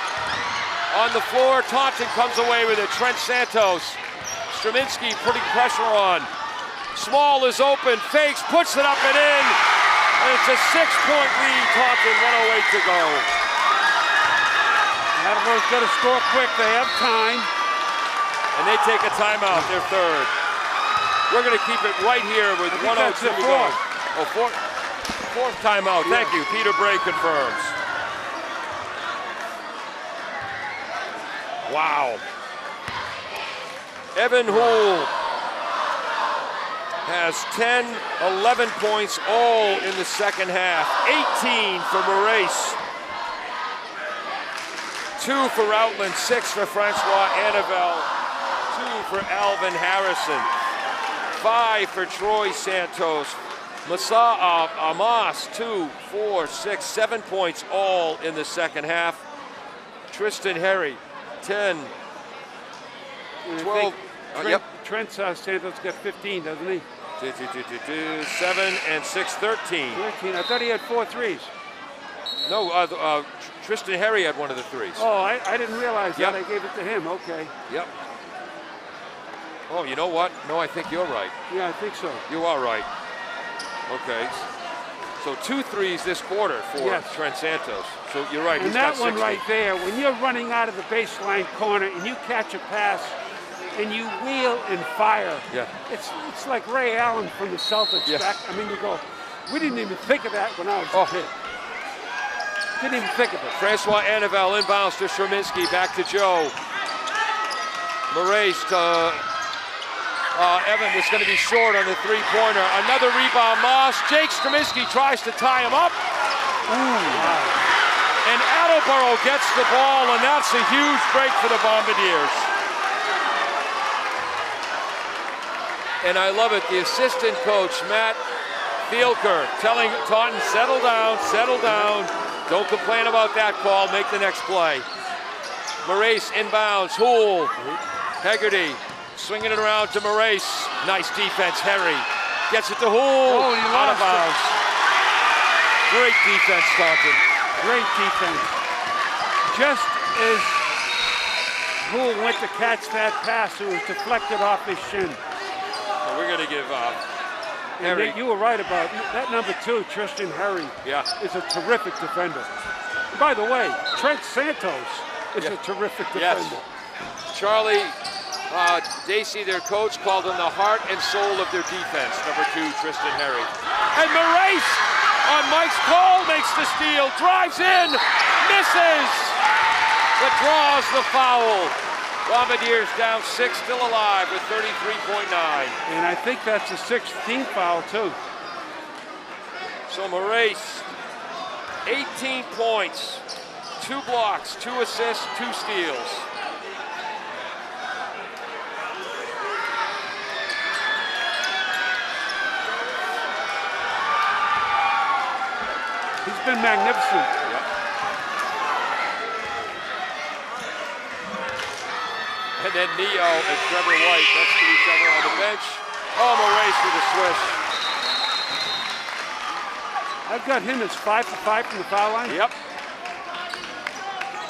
On the floor, Taunton comes away with it. Trent Santos. Straminsky putting pressure on. Small is open, fakes, puts it up and in. And it's a 6-point lead, Taunton, 1:08 to go. Attleboro's got to score quick, they have time. And they take a timeout, their 3rd. We're going to keep it right here with 1:02 to go. Oh, 4th timeout, thank you. Peter Bray confirms. Wow. Evan Hool has 10, 11 points all in the second half. 18 for Moraes. 2 for Outland, 6 for Francois Anneville, 2 for Alvin Harrison, 5 for Troy Santos. Amos, 2, 4, 6, 7 points all in the second half. Tristan Harry, 10, 12. Trent Santos got 15, doesn't he? 7 and 6, 13. 13. I thought he had 4 threes. No, Tristan Harry had one of the 3s. Oh, I didn't realize that. I gave it to him. Okay. Yep. Oh, you know what? No, I think you're right. Yeah, I think so. You are right. Okay. So 2 threes this quarter for Trent Santos. So you're right. And that one right there, when you're running out of the baseline corner and you catch a pass and you wheel and fire, it's like Ray Allen from the Celtics. Back, I mean, you go, we didn't even think of that when I was a kid. Didn't even think of it. Francois Anneville inbounds to Straminsky, back to Joe. Moraes to Evan is going to be short on the 3-pointer. Another rebound, Moss. Jake Straminsky tries to tie him up. And Attleboro gets the ball, and that's a huge break for the Bombardiers. And I love it. The assistant coach, Matt Fielker, telling Taunton, settle down, settle down. Don't complain about that call. Make the next play. Moraes inbounds. Hool. Hegarty swinging it around to Moraes. Nice defense. Harry gets it to Hool. Oh, he out lost of bounds. Great defense, Taunton. Great defense. Just as Hool went to catch that pass, it was deflected off his shin. So we're going to give And Harry. you were right about that number 2, Tristan Harry, Yeah. is a terrific defender. By the way, Trent Santos is a terrific defender. Yes. Charlie Dacey, their coach, called him the heart and soul of their defense, number 2, Tristan Harry. And Morace on Mike's call makes the steal, drives in, misses, but draws the foul. Bombardiers down 6, still alive with 33.9. And I think that's a 16th foul, too. So Morace, 18 points, 2 blocks, 2 assists, 2 steals. He's been magnificent. Yep. And then Neo and Trevor White next to each other on the bench. Oh, Morace with a swish. I've got him as 5 for 5 from the foul line. Yep.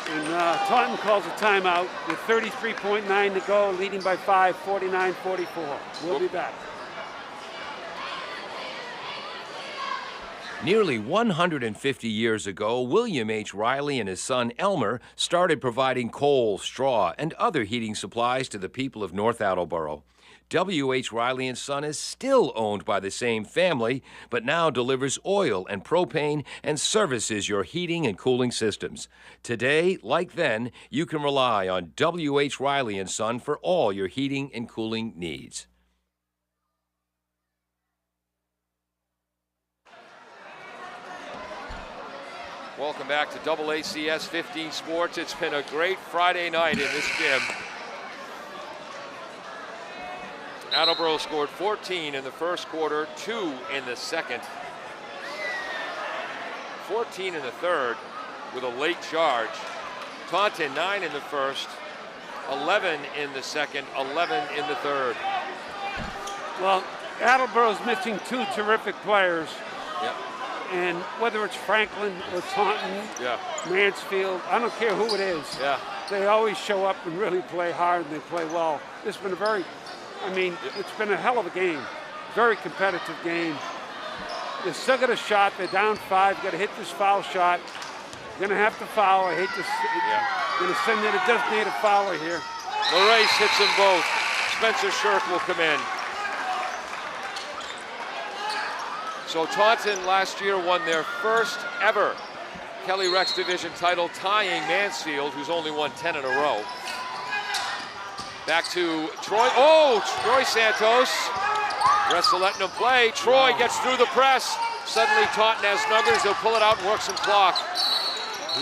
And Taunton calls a timeout with 33.9 to go, leading by 5, 49-44. We'll be back. Nearly 150 years ago, William H. Riley and his son Elmer started providing coal, straw, and other heating supplies to the people of North Attleboro. W.H. Riley & Son is still owned by the same family, but now delivers oil and propane and services your heating and cooling systems. Today, like then, you can rely on W.H. Riley & Son for all your heating and cooling needs. Welcome back to AACS 15 Sports. It's been a great Friday night in this gym. Attleboro scored 14 in the first quarter, 2 in the second, 14 in the third with a late charge. Taunton 9 in the first, 11 in the second, 11 in the third. Well, Attleboro's missing 2 terrific players. Yep. And whether it's Franklin or Taunton, Mansfield, I don't care who it is. Yeah. They always show up and really play hard and they play well. It's been a very, it's been a hell of a game. Very competitive game. They still got a shot. They're down 5. Got to hit this foul shot. Gonna have to foul. I hate to. Gonna send in a designated fouler here. Morace hits them both. Spencer Shirk will come in. So Taunton last year won their first ever Kelly Rex Division title, tying Mansfield, who's only won 10 in a row. Back to Troy. Oh, Troy Santos. Wrestle letting him play. Troy gets through the press. Suddenly Taunton has numbers. They'll pull it out and work some clock.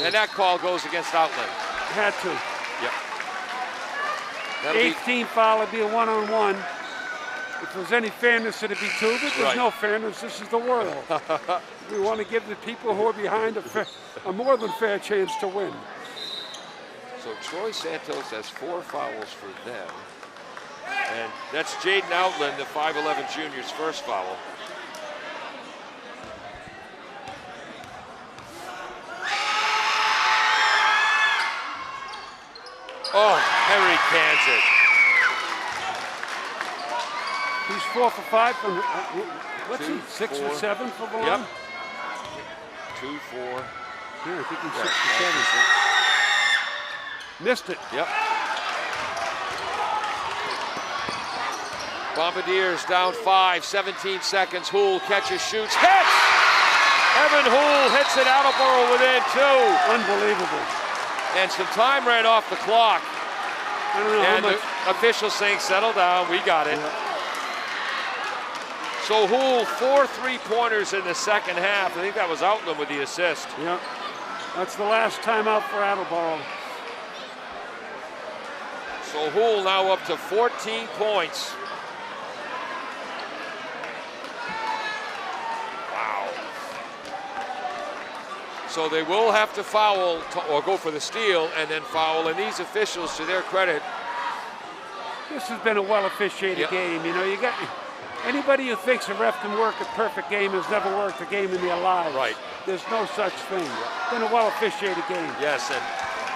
And that call goes against Outland. Had to. Yep. 18 foul, it'd be a one-on-one. If there's any fairness, it'd be 2, but there's no fairness. This is the world. We want to give the people who are behind a more than fair chance to win. So Troy Santos has 4 fouls for them. And that's Jaden Outland, the 5'11 junior's first foul. Oh, Harry cans it. He's 4 for 5 from, what's 2, he, 6 4. or 7 for the line? Yep. 2, 4. Yeah, I think he's 6 or 7. Missed it. Yep. Bombardiers down 5, 17 seconds. Houle catches, shoots, hits! Evan Houle hits it. Attleboro within 2. Unbelievable. And some time ran off the clock. I don't know And how much. the official saying, settle down, we got it. So Houle, 4 3-pointers in the second half. I think that was Outland with the assist. Yep. That's the last timeout for Attleboro. So Houle now up to 14 points. Wow. So they will have to foul or go for the steal and then foul. And these officials, to their credit. This has been a well-officiated game. You know, you got anybody who thinks a ref can work a perfect game has never worked a game in their lives. Right. There's no such thing. It's been a well-officiated game. Yes, and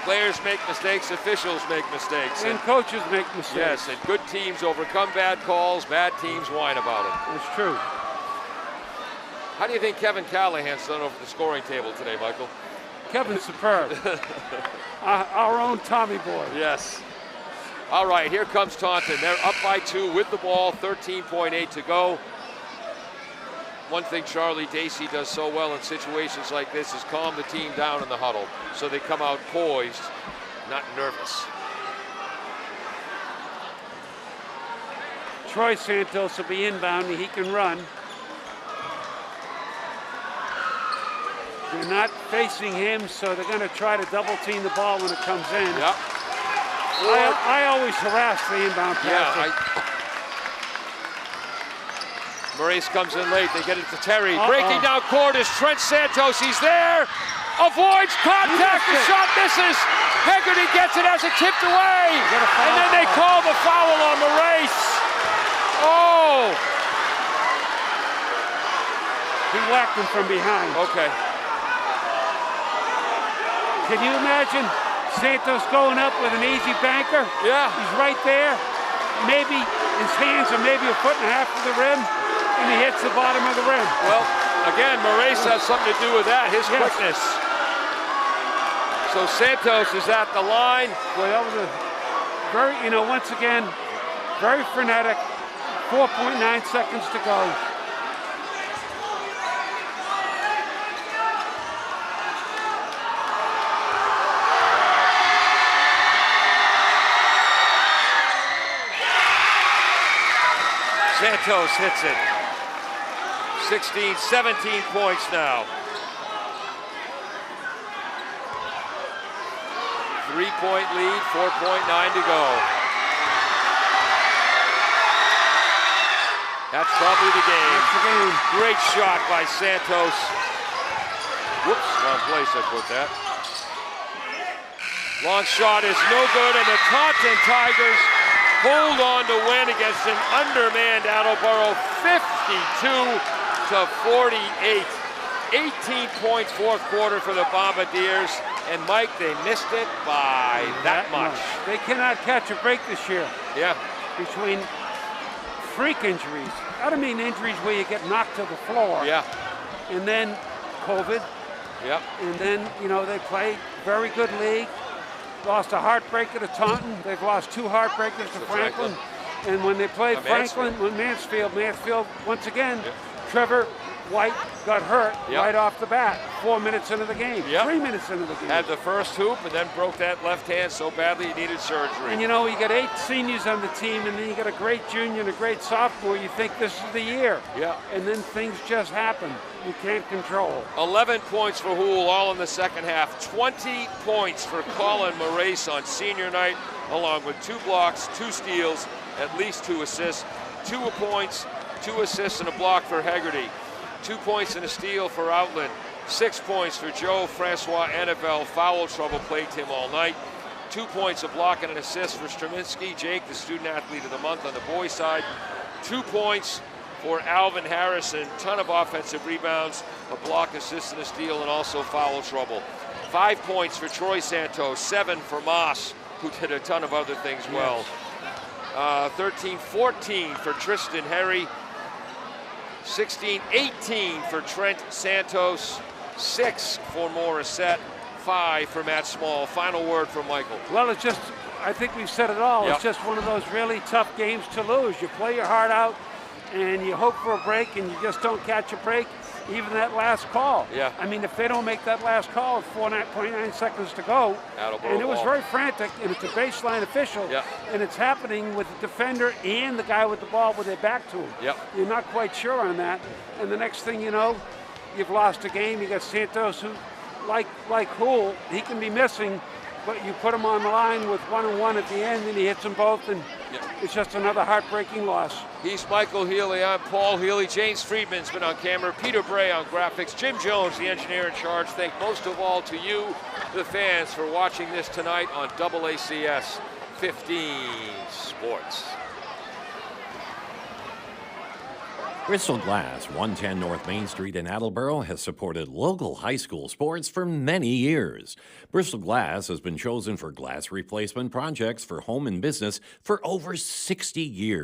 Players make mistakes, officials make mistakes. And coaches make mistakes. Yes, and good teams overcome bad calls, bad teams whine about it. It's true. How do you think Kevin Callahan's done over the scoring table today, Michael? Kevin's superb. Our own Tommy boy. Yes. All right, here comes Taunton. They're up by 2 with the ball, 13.8 to go. One thing Charlie Dacey does so well in situations like this is calm the team down in the huddle so they come out poised, not nervous. Troy Santos will be inbound and he can run. They're not facing him, so they're going to try to double team the ball when it comes in. Yep. I always harass the inbound passer. Yeah, Maurice comes in late. They get it to Terry. Breaking down court is Trent Santos. He's there. Avoids contact. The shot misses. Hegarty gets it as it tipped away. And then they call the foul on Maurice. Oh. He whacked him from behind. Okay. Can you imagine Santos going up with an easy banker? Yeah. He's right there. Maybe his hands are maybe a foot and a half to the rim, and he hits the bottom of the rim. Well, again, Maurice has something to do with that, his quickness. So Santos is at the line. Well, that was a very, once again, very frenetic. 4.9 seconds to go. Santos hits it. 16, 17 points now. 3-point lead, 4.9 to go. That's probably the game. That's the game. Great shot by Santos. Whoops, wrong place I put that. Long shot is no good, and the Taunton Tigers hold on to win against an undermanned Attleboro, 52-48. 18 points fourth quarter for the Bombardiers, and Mike, they missed it by that much. They cannot catch a break this year. Yeah. Between freak injuries, I don't mean injuries where you get knocked to the floor. Yeah. And then COVID. Yep. And then, they play very good league. Lost a heartbreaker to Taunton. They've lost 2 heartbreakers to Franklin. And when they played Franklin, Mansfield, once again, Trevor White got hurt right off the bat, 4 minutes into the game, 3 minutes into the game. Had the first hoop and then broke that left hand so badly he needed surgery. And you got 8 seniors on the team, and then you got a great junior and a great sophomore. You think this is the year. Yeah. And then things just happen. You can't control. 11 points for Hoole, all in the second half. 20 points for Colin Maurice on senior night, along with 2 blocks, 2 steals, at least 2 assists, 2 points, 2 assists, and a block for Hegarty. 2 points and a steal for Outland. 6 points for Joe Francois Annabelle. Foul trouble plagued him all night. 2 points, a block, and an assist for Straminsky. Jake, the student athlete of the month on the boys' side. 2 points for Alvin Harrison. Ton of offensive rebounds, a block, assist, and a steal, and also foul trouble. 5 points for Troy Santos. 7 for Moss, who did a ton of other things well. 13-14 for Tristan Harry. 16-18 for Trent Santos, 6 for Morissette, 5 for Matt Small. Final word from Michael. Well, it's just, I think we've said it all. It's just one of those really tough games to lose. You play your heart out and you hope for a break and you just don't catch a break. Even that last call. Yeah. I mean, if they don't make that last call with 4.9 seconds to go, Attleboro and it was ball. very frantic, and it's a baseline official, and it's happening with the defender and the guy with the ball with their back to him. Yep. You're not quite sure on that, and the next thing you know, you've lost a game. You got Santos, who, like Hoole, he can be missing, but you put him on the line with 1-on-1 at the end, and he hits them both, and it's just another heartbreaking loss. He's Michael Healy. I'm Paul Healy. James Friedman's been on camera. Peter Bray on graphics. Jim Jones, the engineer in charge. Thank most of all to you, the fans, for watching this tonight on AACS 15 Sports. Bristol Glass, 110 North Main Street in Attleboro, has supported local high school sports for many years. Bristol Glass has been chosen for glass replacement projects for home and business for over 60 years.